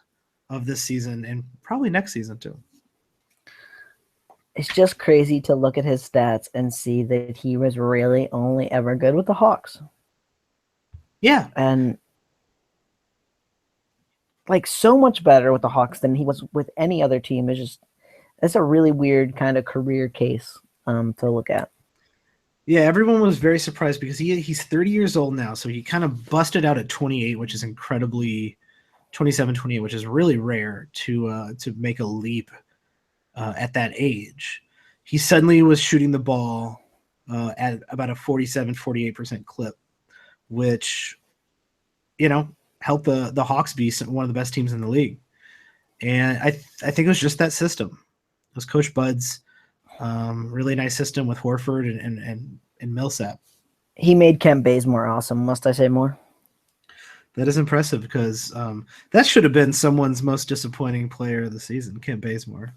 of this season and probably next season too. It's just crazy to look at his stats and see that he was really only ever good with the Hawks. Yeah. And like so much better with the Hawks than he was with any other team. It's a really weird kind of career case to look at. Yeah, everyone was very surprised because he's 30 years old now, so he kind of busted out at 28, which is incredibly 27, 28, which is really rare to make a leap at that age. He suddenly was shooting the ball at about a 47, 48% clip, which, helped the Hawks be one of the best teams in the league. And I think it was just that system. It was Coach Bud's really nice system with Horford and Millsap. He made Kent Bazemore awesome. Must I say more? That is impressive because that should have been someone's most disappointing player of the season, Kent Bazemore.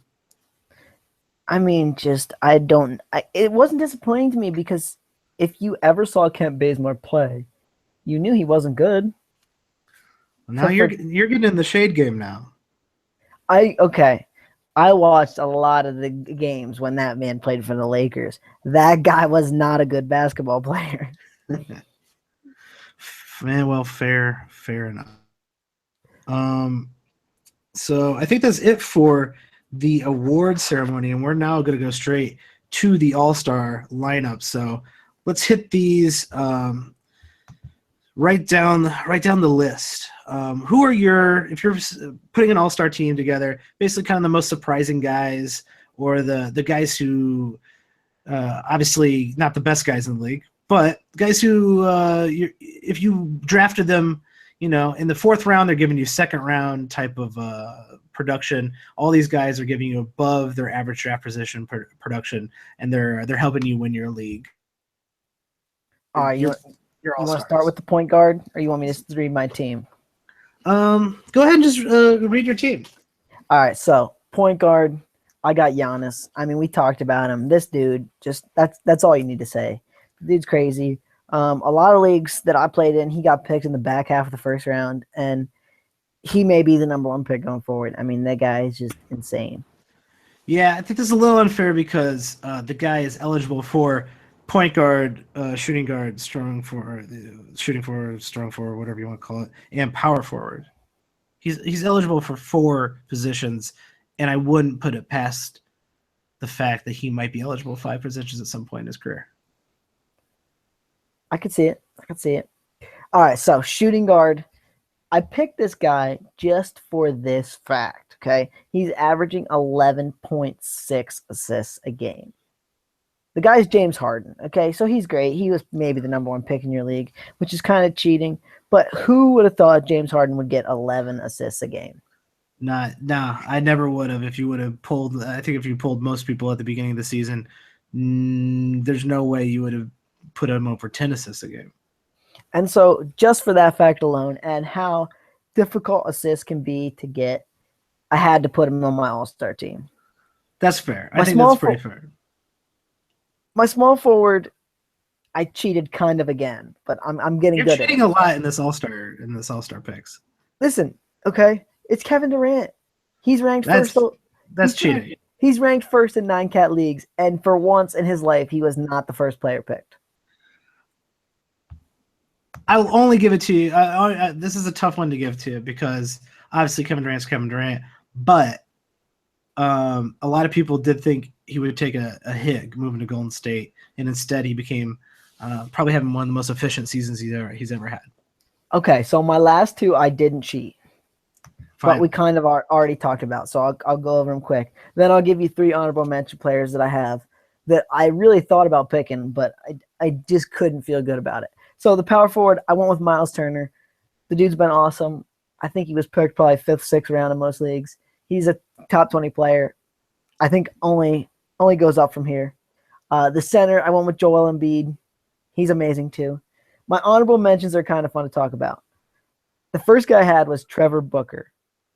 I mean, it wasn't disappointing to me because if you ever saw Kent Bazemore play, you knew he wasn't good. Now you're getting in the shade game now. I watched a lot of the games when that man played for the Lakers. That guy was not a good basketball player. Man, well, fair enough. So I think that's it for the award ceremony, and we're now going to go straight to the All-Star lineup. So let's hit these. Write down the list. Who are if you're putting an all-star team together, basically kind of the most surprising guys or the guys who obviously not the best guys in the league, but guys who if you drafted them, in the fourth round, they're giving you second round type of production. All these guys are giving you above their average draft position production, and they're helping you win your league. All right, you want to start with the point guard, or you want me to just read my team? Go ahead and just read your team. All right, so point guard, I got Giannis. I mean, we talked about him. This dude, that's all you need to say. The dude's crazy. A lot of leagues that I played in, he got picked in the back half of the first round, and he may be the number one pick going forward. I mean, that guy is just insane. Yeah, I think this is a little unfair because the guy is eligible for point guard, shooting guard, shooting forward, strong forward, whatever you want to call it, and power forward. He's eligible for 4 positions, and I wouldn't put it past the fact that he might be eligible for 5 positions at some point in his career. I could see it. All right, so shooting guard. I picked this guy just for this fact, okay? He's averaging 11.6 assists a game. The guy's James Harden, okay? So he's great. He was maybe the number one pick in your league, which is kind of cheating. But who would have thought James Harden would get 11 assists a game? Nah, I never would have. If you would have pulled, I think if you pulled most people at the beginning of the season, there's no way you would have put him over 10 assists a game. And so just for that fact alone and how difficult assists can be to get, I had to put him on my all-star team. That's fair. I think that's pretty fair. My small forward, I cheated kind of again, but I'm getting good at it. You're cheating a lot in this all-star picks. Listen, okay, it's Kevin Durant. He's ranked first. That's cheating. He's ranked first in 9-cat leagues, and for once in his life, he was not the first player picked. I'll only give it to you. This is a tough one to give to you because obviously Kevin Durant's Kevin Durant, but a lot of people did think he would take a hit moving to Golden State, and instead he became probably having one of the most efficient seasons he's ever had. Okay, so my last 2, I didn't cheat. Fine. But we kind of already talked about, so I'll go over them quick. Then I'll give you 3 honorable mention players that I have that I really thought about picking, but I just couldn't feel good about it. So the power forward, I went with Miles Turner. The dude's been awesome. I think he was picked probably 5th, 6th round in most leagues. He's a top 20 player. I think only goes up from here. The center, I went with Joel Embiid. He's amazing too. My honorable mentions are kind of fun to talk about. The first guy I had was Trevor Booker.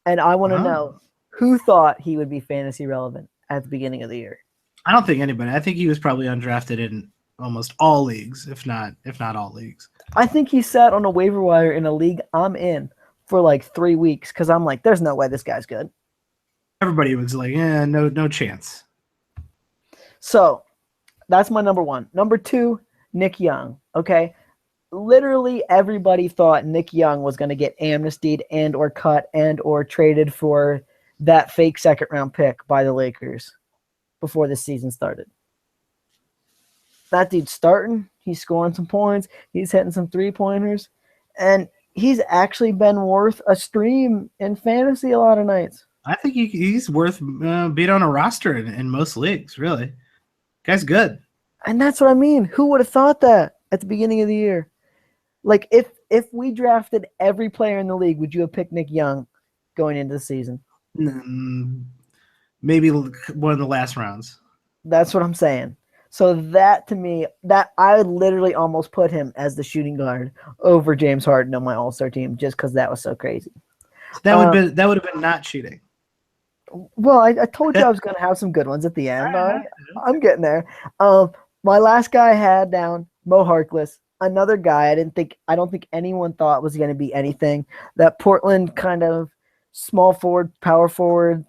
And I want to know who thought he would be fantasy relevant at the beginning of the year. I don't think anybody. I think he was probably undrafted in almost all leagues, if not all leagues. I think he sat on a waiver wire in a league I'm in for like 3 weeks because I'm like, there's no way this guy's good. Everybody was like, "Yeah, no chance." So that's my number one. Number two, Nick Young. Okay. Literally everybody thought Nick Young was going to get amnestied and or cut and or traded for that fake second round pick by the Lakers before the season started. That dude's starting. He's scoring some points. He's hitting some 3-pointers. And he's actually been worth a stream in fantasy a lot of nights. I think he's worth being on a roster in most leagues, really. Guy's good. And that's what I mean. Who would have thought that at the beginning of the year? Like, if we drafted every player in the league, would you have picked Nick Young going into the season? Maybe one of the last rounds. That's what I'm saying. So that, to me, that I would literally almost put him as the shooting guard over James Harden on my All-Star team just because that was so crazy. That would have been not cheating. Well, I told you I was going to have some good ones at the end. I'm getting there. My last guy I had down, Mo Harkless, another guy I don't think anyone thought was going to be anything. That Portland kind of small forward, power forward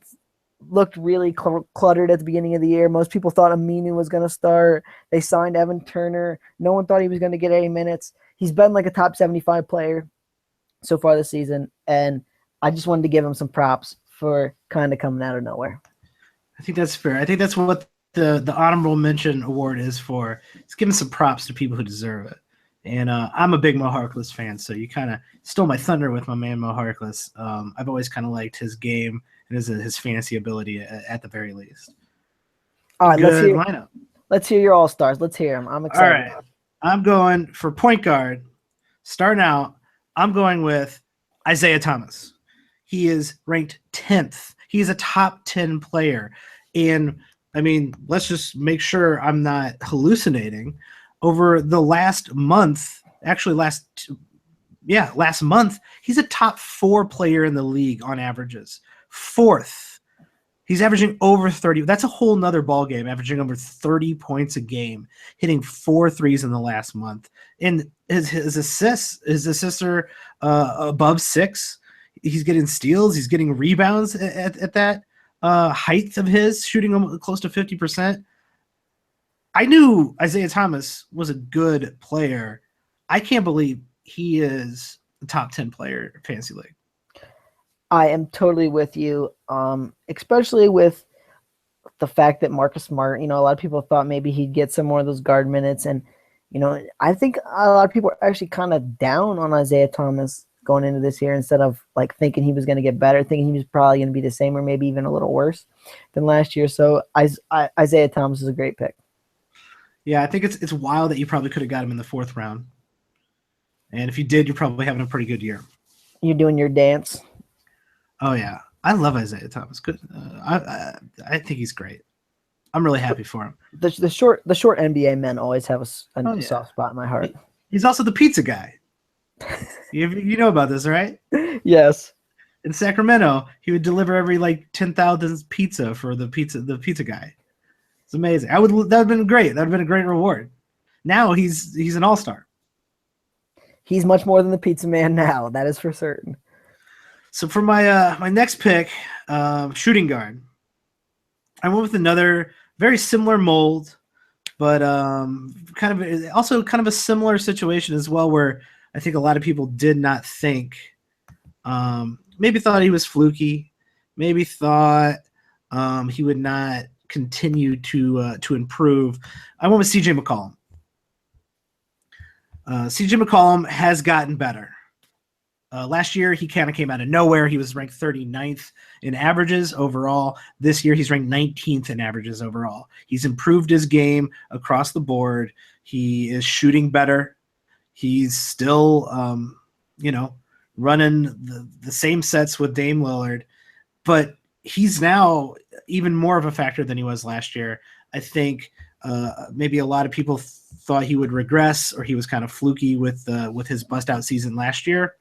looked really cluttered at the beginning of the year. Most people thought Aminu was going to start. They signed Evan Turner. No one thought he was going to get any minutes. He's been like a top 75 player so far this season, and I just wanted to give him some props for kind of coming out of nowhere. I think that's fair. I think that's what the honorable mention award is for. It's giving some props to people who deserve it. And I'm a big Mo Harkless fan, so you kind of stole my thunder with my man Mo Harkless. I've always kind of liked his game and his fantasy ability at the very least. All right, Good lineup. Let's hear your all-stars. Let's hear them. I'm excited. All right. I'm going for point guard. Starting out, I'm going with Isaiah Thomas. He is ranked 10th. He's a top 10 player. And, I mean, let's just make sure I'm not hallucinating. Over the last month, last month, he's a top 4 player in the league on averages. 4th. He's averaging over 30. That's a whole nother ball game, averaging over 30 points a game, hitting 4 threes in the last month. And his assists are above 6. He's getting steals. He's getting rebounds at that height of his, shooting close to 50%. I knew Isaiah Thomas was a good player. I can't believe he is a top 10 player in Fantasy League. I am totally with you, especially with the fact that Marcus Smart, a lot of people thought maybe he'd get some more of those guard minutes. And, I think a lot of people are actually kind of down on Isaiah Thomas going into this year instead of like thinking he was going to get better, thinking he was probably going to be the same or maybe even a little worse than last year. So Isaiah Thomas is a great pick. Yeah, I think it's wild that you probably could have got him in the 4th round. And if you did, you're probably having a pretty good year. You're doing your dance. Oh, yeah. I love Isaiah Thomas. Good. I think he's great. I'm really happy for him. The short NBA men always have a soft spot in my heart. He's also the pizza guy. You know about this, right? Yes. In Sacramento, he would deliver every 10,000 pizza for the pizza guy. It's amazing. That would have been great. That would have been a great reward. Now he's an all-star. He's much more than the pizza man now. That is for certain. So for my my next pick, shooting guard, I went with another very similar mold, but kind of a similar situation as well, where I think a lot of people did not think, maybe thought he was fluky, maybe thought he would not continue to improve. I went with CJ McCollum. CJ McCollum has gotten better. Last year, he kind of came out of nowhere. He was ranked 39th in averages overall. This year, he's ranked 19th in averages overall. He's improved his game across the board. He is shooting better. He's still, running the same sets with Dame Lillard, but he's now even more of a factor than he was last year. I think maybe a lot of people thought he would regress, or he was kind of fluky with his bust out season last year.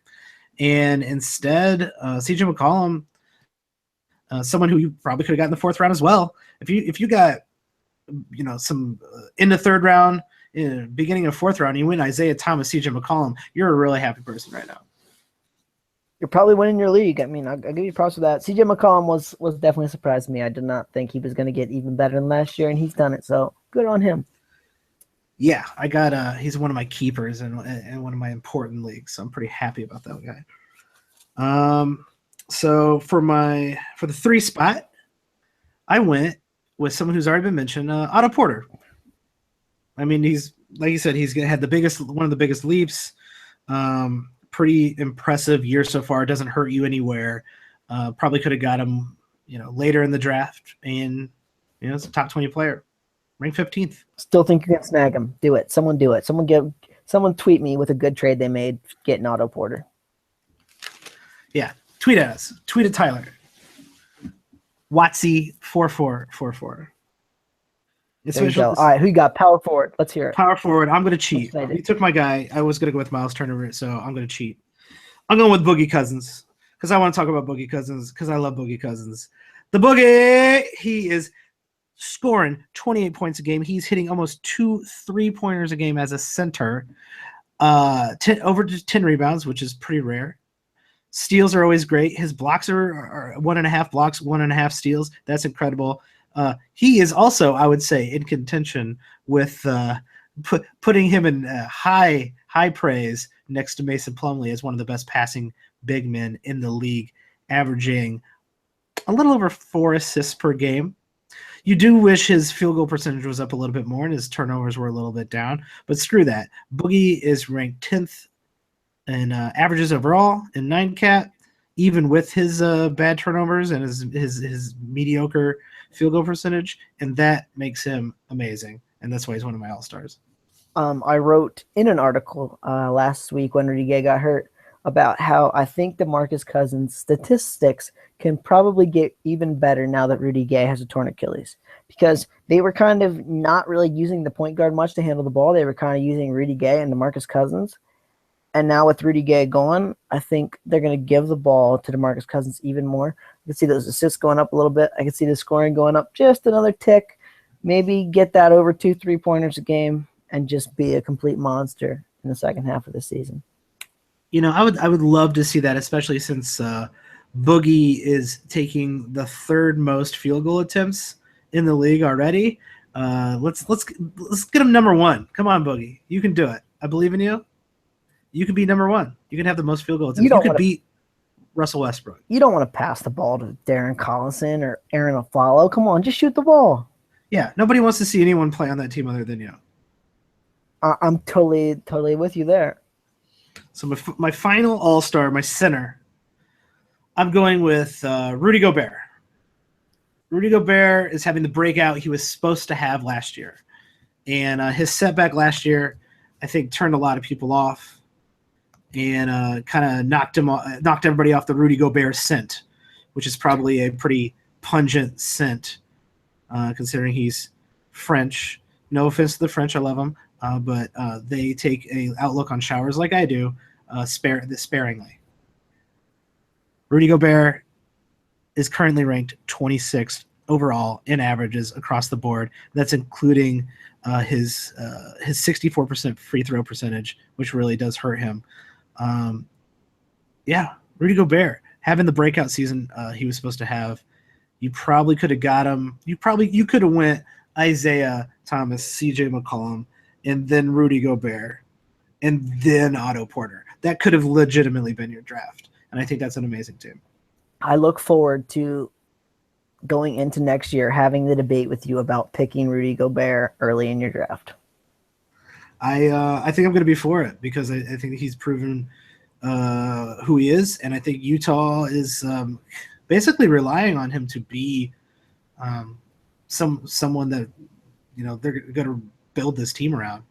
And instead, CJ McCollum, someone who you probably could have gotten in the 4th round as well. If you got, some in the 3rd round, beginning of 4th round, you win Isaiah Thomas, CJ McCollum, you're a really happy person right now. you're probably winning your league. I mean, I'll give you props for that. CJ McCollum was definitely a surprise to me. I did not think he was going to get even better than last year, and he's done it. So good on him. Yeah, I got he's one of my keepers in one of my important leagues, so I'm pretty happy about that guy. So for the 3 spot, I went with someone who's already been mentioned, Otto Porter. I mean, he's like you said, he's had one of the biggest leaps. Pretty impressive year so far. Doesn't hurt you anywhere. Probably could have got him, later in the draft, and it's a top 20 player, ranked 15th. Still think you can snag him. Do it. Someone do it. Someone tweet me with a good trade they made getting Otto Porter. Yeah, tweet at us. Tweet at Tyler. Watsy4444. There you go. All right, who you got? Power forward. Let's hear it. Power forward. I'm going to cheat. You took my guy. I was going to go with Miles Turner, so I'm going to cheat. I'm going with Boogie Cousins because I want to talk about Boogie Cousins because I love Boogie Cousins. The Boogie, he is scoring 28 points a game. He's hitting almost 2 3-pointers a game as a center. Over 10 rebounds, which is pretty rare. Steals are always great. His blocks are 1.5 blocks, 1.5 steals. That's incredible. He is also, I would say, in contention with putting him in high praise next to Mason Plumlee as one of the best passing big men in the league, averaging a little over 4 assists per game. You do wish his field goal percentage was up a little bit more and his turnovers were a little bit down, but screw that. Boogie is ranked 10th in averages overall in 9-cat, even with his bad turnovers and his mediocre field goal percentage, and that makes him amazing, and that's why he's one of my all-stars. I wrote in an article last week when Rudy Gay got hurt about how I think DeMarcus Cousins' statistics can probably get even better now that Rudy Gay has a torn Achilles, because they were kind of not really using the point guard much to handle the ball. They were kind of using Rudy Gay and DeMarcus Cousins. And now with Rudy Gay gone, I think they're going to give the ball to DeMarcus Cousins even more. I can see those assists going up a little bit. I can see the scoring going up just another tick. Maybe get that over 2 3-pointers a game and just be a complete monster in the second half of the season. I would love to see that, especially since Boogie is taking the 3rd most field goal attempts in the league already. Let's get him number 1. Come on, Boogie, you can do it. I believe in you. You could be number 1. You can have the most field goal attempts. You could beat Russell Westbrook. You don't want to pass the ball to Darren Collison or Aaron Aflalo. Come on, just shoot the ball. Yeah, nobody wants to see anyone play on that team other than you. I'm totally with you there. So my final all-star, my center, I'm going with Rudy Gobert. Rudy Gobert is having the breakout he was supposed to have last year. And his setback last year, I think, turned a lot of people off and kind of knocked everybody off the Rudy Gobert scent, which is probably a pretty pungent scent, considering he's French. No offense to the French, I love them, but they take an outlook on showers like I do, sparingly. Rudy Gobert is currently ranked 26th overall in averages across the board. That's including his 64% free throw percentage, which really does hurt him. Rudy Gobert having the breakout season he was supposed to have. You probably could have got him. You could have went Isaiah Thomas, CJ McCollum, and then Rudy Gobert, and then Otto Porter. That could have legitimately been your draft, and I think that's an amazing team. I look forward to going into next year having the debate with you about picking Rudy Gobert early in your draft. I think I'm going to be for it because I think he's proven who he is, and I think Utah is basically relying on him to be someone that they're going to build this team around.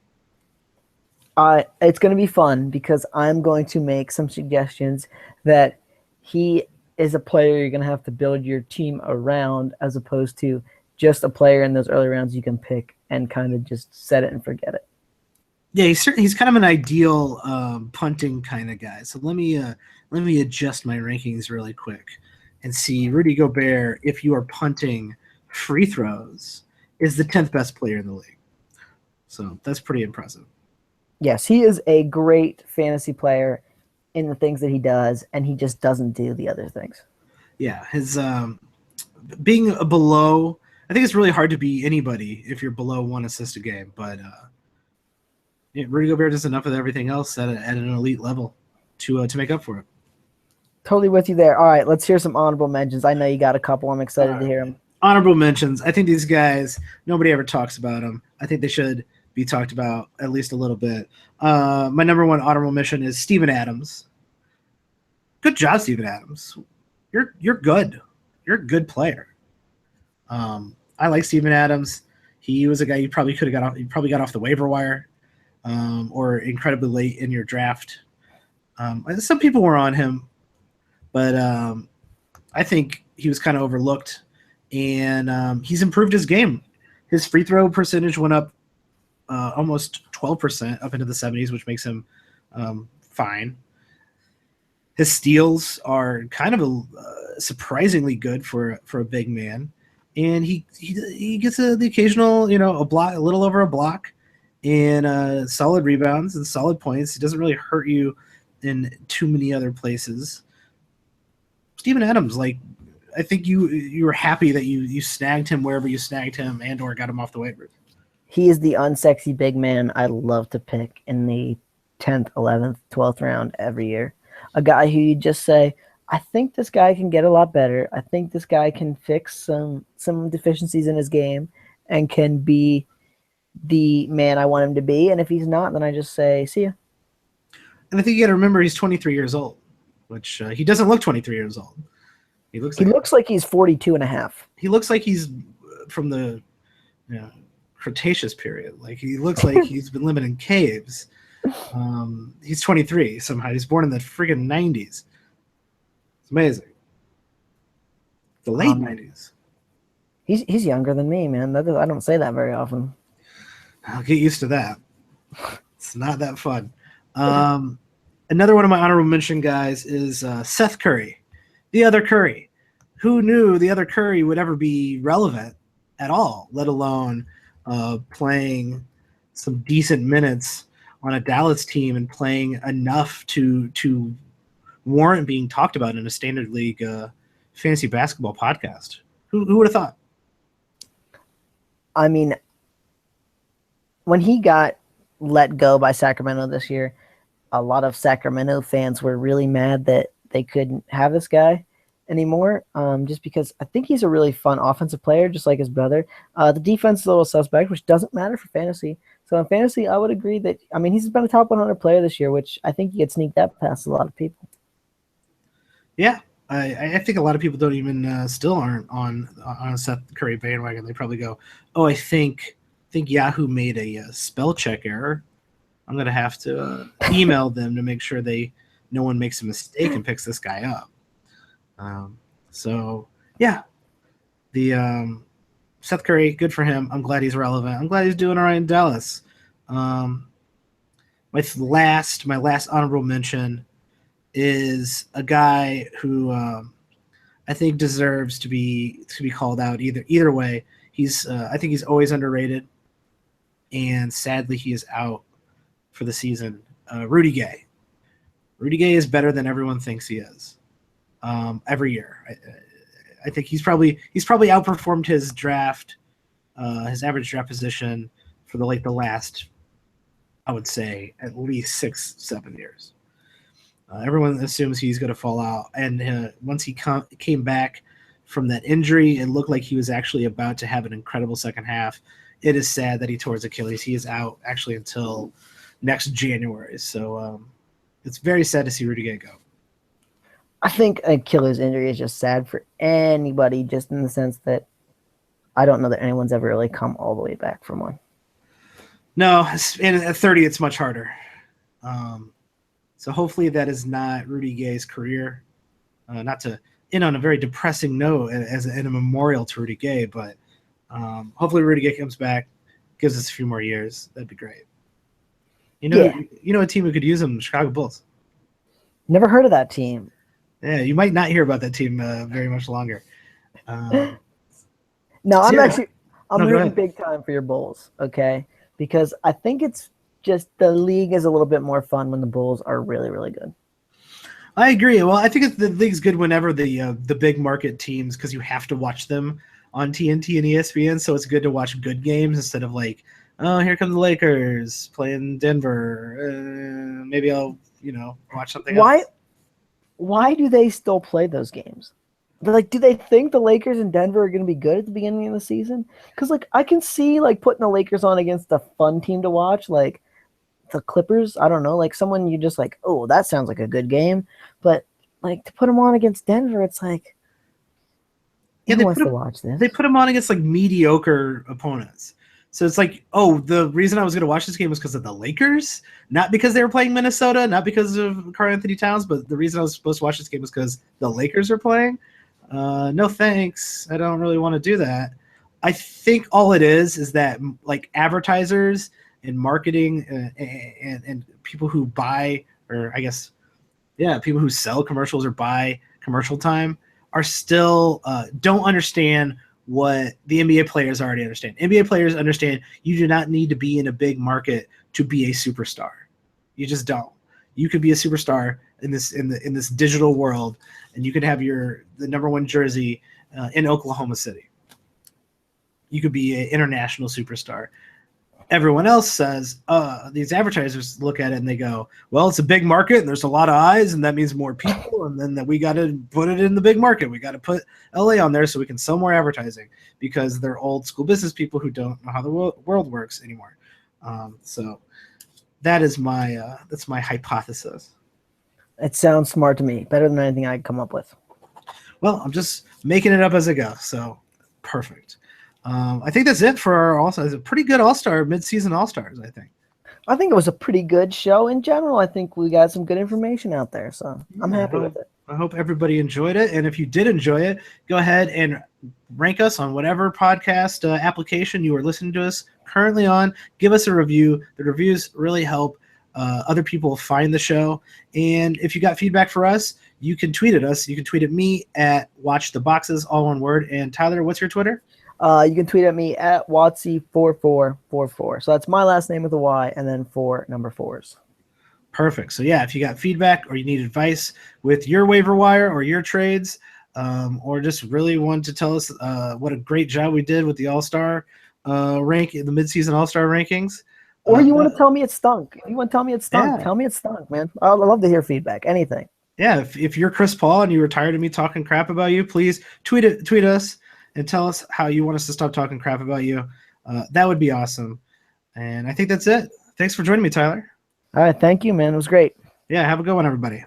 It's going to be fun because I'm going to make some suggestions that he is a player you're going to have to build your team around, as opposed to just a player in those early rounds you can pick and kind of just set it and forget it. Yeah, he's kind of an ideal punting kind of guy. So let me adjust my rankings really quick and see Rudy Gobert, if you are punting free throws, is the 10th best player in the league. So that's pretty impressive. Yes, he is a great fantasy player. in the things that he does, and he just doesn't do the other things. Yeah, his being a below. I think it's really hard to be anybody if you're below 1 assist a game. But yeah, Rudy Gobert does enough of everything else at an elite level to make up for it. Totally with you there. All right, let's hear some honorable mentions. I know you got a couple. I'm excited to hear them. Honorable mentions. I think these guys, nobody ever talks about them. I think they should be talked about at least a little bit. My number one honorable mention is Steven Adams. Good job, Steven Adams. You're good. You're a good player. I like Steven Adams. He was a guy you probably could have got off. You probably got off the waiver wire, or incredibly late in your draft. Some people were on him, but I think he was kind of overlooked, and he's improved his game. His free throw percentage went up almost 12%, up into the 70s, which makes him fine. His steals are kind of surprisingly good for a big man, and he gets the occasional, a block, a little over a block, and solid rebounds and solid points. He doesn't really hurt you in too many other places. Steven Adams, I think you were happy that you snagged him wherever you snagged him and or got him off the waivers. He is the unsexy big man I love to pick in the 10th, 11th, 12th round every year. A guy who you just say, I think this guy can get a lot better. I think this guy can fix some deficiencies in his game and can be the man I want him to be. And if he's not, then I just say, see ya. And I think you got to remember he's 23 years old, which he doesn't look 23 years old. He looks like he's 42 and a half. He looks like he's from the Cretaceous period. Like he looks like he's been living in caves. He's 23 somehow. He's born in the friggin' 90s. It's amazing. The late 90s. He's younger than me, man. I don't say that very often. I'll get used to that. It's not that fun. Another one of my honorable mention guys is Seth Curry, the other Curry. Who knew the other Curry would ever be relevant at all, let alone playing some decent minutes on a Dallas team and playing enough to warrant being talked about in a standard league fantasy basketball podcast. Who would have thought? I mean, when he got let go by Sacramento this year, a lot of Sacramento fans were really mad that they couldn't have this guy anymore, just because I think he's a really fun offensive player, just like his brother. The defense is a little suspect, which doesn't matter for fantasy. So in fantasy, I would agree that, he's been a top 100 player this year, which I think he could sneak that past a lot of people. Yeah, I think a lot of people don't even still aren't on a Seth Curry bandwagon. They probably go, oh, I think Yahoo made a spell check error. I'm going to have to email them to make sure no one makes a mistake and picks this guy up. So yeah, the Seth Curry, good for him. I'm glad he's relevant. I'm glad he's doing all right in Dallas. My last honorable mention is a guy who I think deserves to be called out either way. I think he's always underrated, and sadly he is out for the season. Rudy Gay. Rudy Gay is better than everyone thinks he is. Every year, I think he's probably outperformed his draft, his average draft position for the last, I would say, at least 6-7 years. Everyone assumes he's going to fall out, and once he came back from that injury, it looked like he was actually about to have an incredible second half. It is sad that he tore his Achilles. He is out actually until next January, so it's very sad to see Rudy Gay go. I think Achilles injury is just sad for anybody, just in the sense that I don't know that anyone's ever really come all the way back from one. No, and at 30, it's much harder. So hopefully that is not Rudy Gay's career. Not to end on a very depressing note as in a memorial to Rudy Gay, but hopefully Rudy Gay comes back, gives us a few more years. That'd be great. You know a team who could use him, the Chicago Bulls. Never heard of that team. Yeah, you might not hear about that team very much longer. I'm rooting big time for your Bulls, okay? Because I think it's just the league is a little bit more fun when the Bulls are really, really good. I agree. Well, I think the league's good whenever the big market teams, because you have to watch them on TNT and ESPN. So it's good to watch good games instead of like, oh, here come the Lakers playing Denver. Maybe I'll watch something else. Why do they still play those games? Like, do they think the Lakers and Denver are going to be good at the beginning of the season? Because like I can see like putting the Lakers on against a fun team to watch, like the Clippers. I don't know, like someone you just like, oh, that sounds like a good game. But like to put them on against Denver, it's like, who wants to watch this? They put them on against like mediocre opponents. So it's like, oh, the reason I was going to watch this game was because of the Lakers, not because they were playing Minnesota, not because of Karl-Anthony Towns, but the reason I was supposed to watch this game was because the Lakers are playing. No thanks. I don't really want to do that. I think all it is that like advertisers and marketing and people who buy, or I guess, yeah, people who sell commercials or buy commercial time are still don't understand what the NBA players already understand. NBA players understand you do not need to be in a big market to be a superstar. You just don't. You could be a superstar in this digital world, and you could have the number one jersey in Oklahoma City. You could be an international superstar. Everyone else says, these advertisers look at it and they go, well, it's a big market and there's a lot of eyes and that means more people. And then we got to put it in the big market. We got to put LA on there so we can sell more advertising because they're old school business people who don't know how the world works anymore. So that is that's my hypothesis. It sounds smart to me. Better than anything I could come up with. Well, I'm just making it up as I go. So perfect. I think that's it for our All-Stars. A pretty good All-Star, mid-season All-Stars, I think. I think it was a pretty good show in general. I think we got some good information out there, so I'm happy with it. I hope everybody enjoyed it, and if you did enjoy it, go ahead and rank us on whatever podcast application you are listening to us currently on. Give us a review. The reviews really help other people find the show, and if you got feedback for us, you can tweet at us. You can tweet at me at WatchTheBoxes, all one word. And Tyler, what's your Twitter? You can tweet at me at Watsy4444. So that's my last name with a Y and then 4 number 4s. Perfect. So yeah, if you got feedback or you need advice with your waiver wire or your trades, or just really want to tell us what a great job we did with the All-Star the midseason All-Star rankings. Or you want to tell me it stunk. If you want to tell me it stunk, yeah. Tell me it stunk, man. I'd love to hear feedback. Anything. Yeah, if you're Chris Paul and you were tired of me talking crap about you, please tweet us and tell us how you want us to stop talking crap about you. That would be awesome. And I think that's it. Thanks for joining me, Tyler. All right. Thank you, man. It was great. Yeah, have a good one, everybody.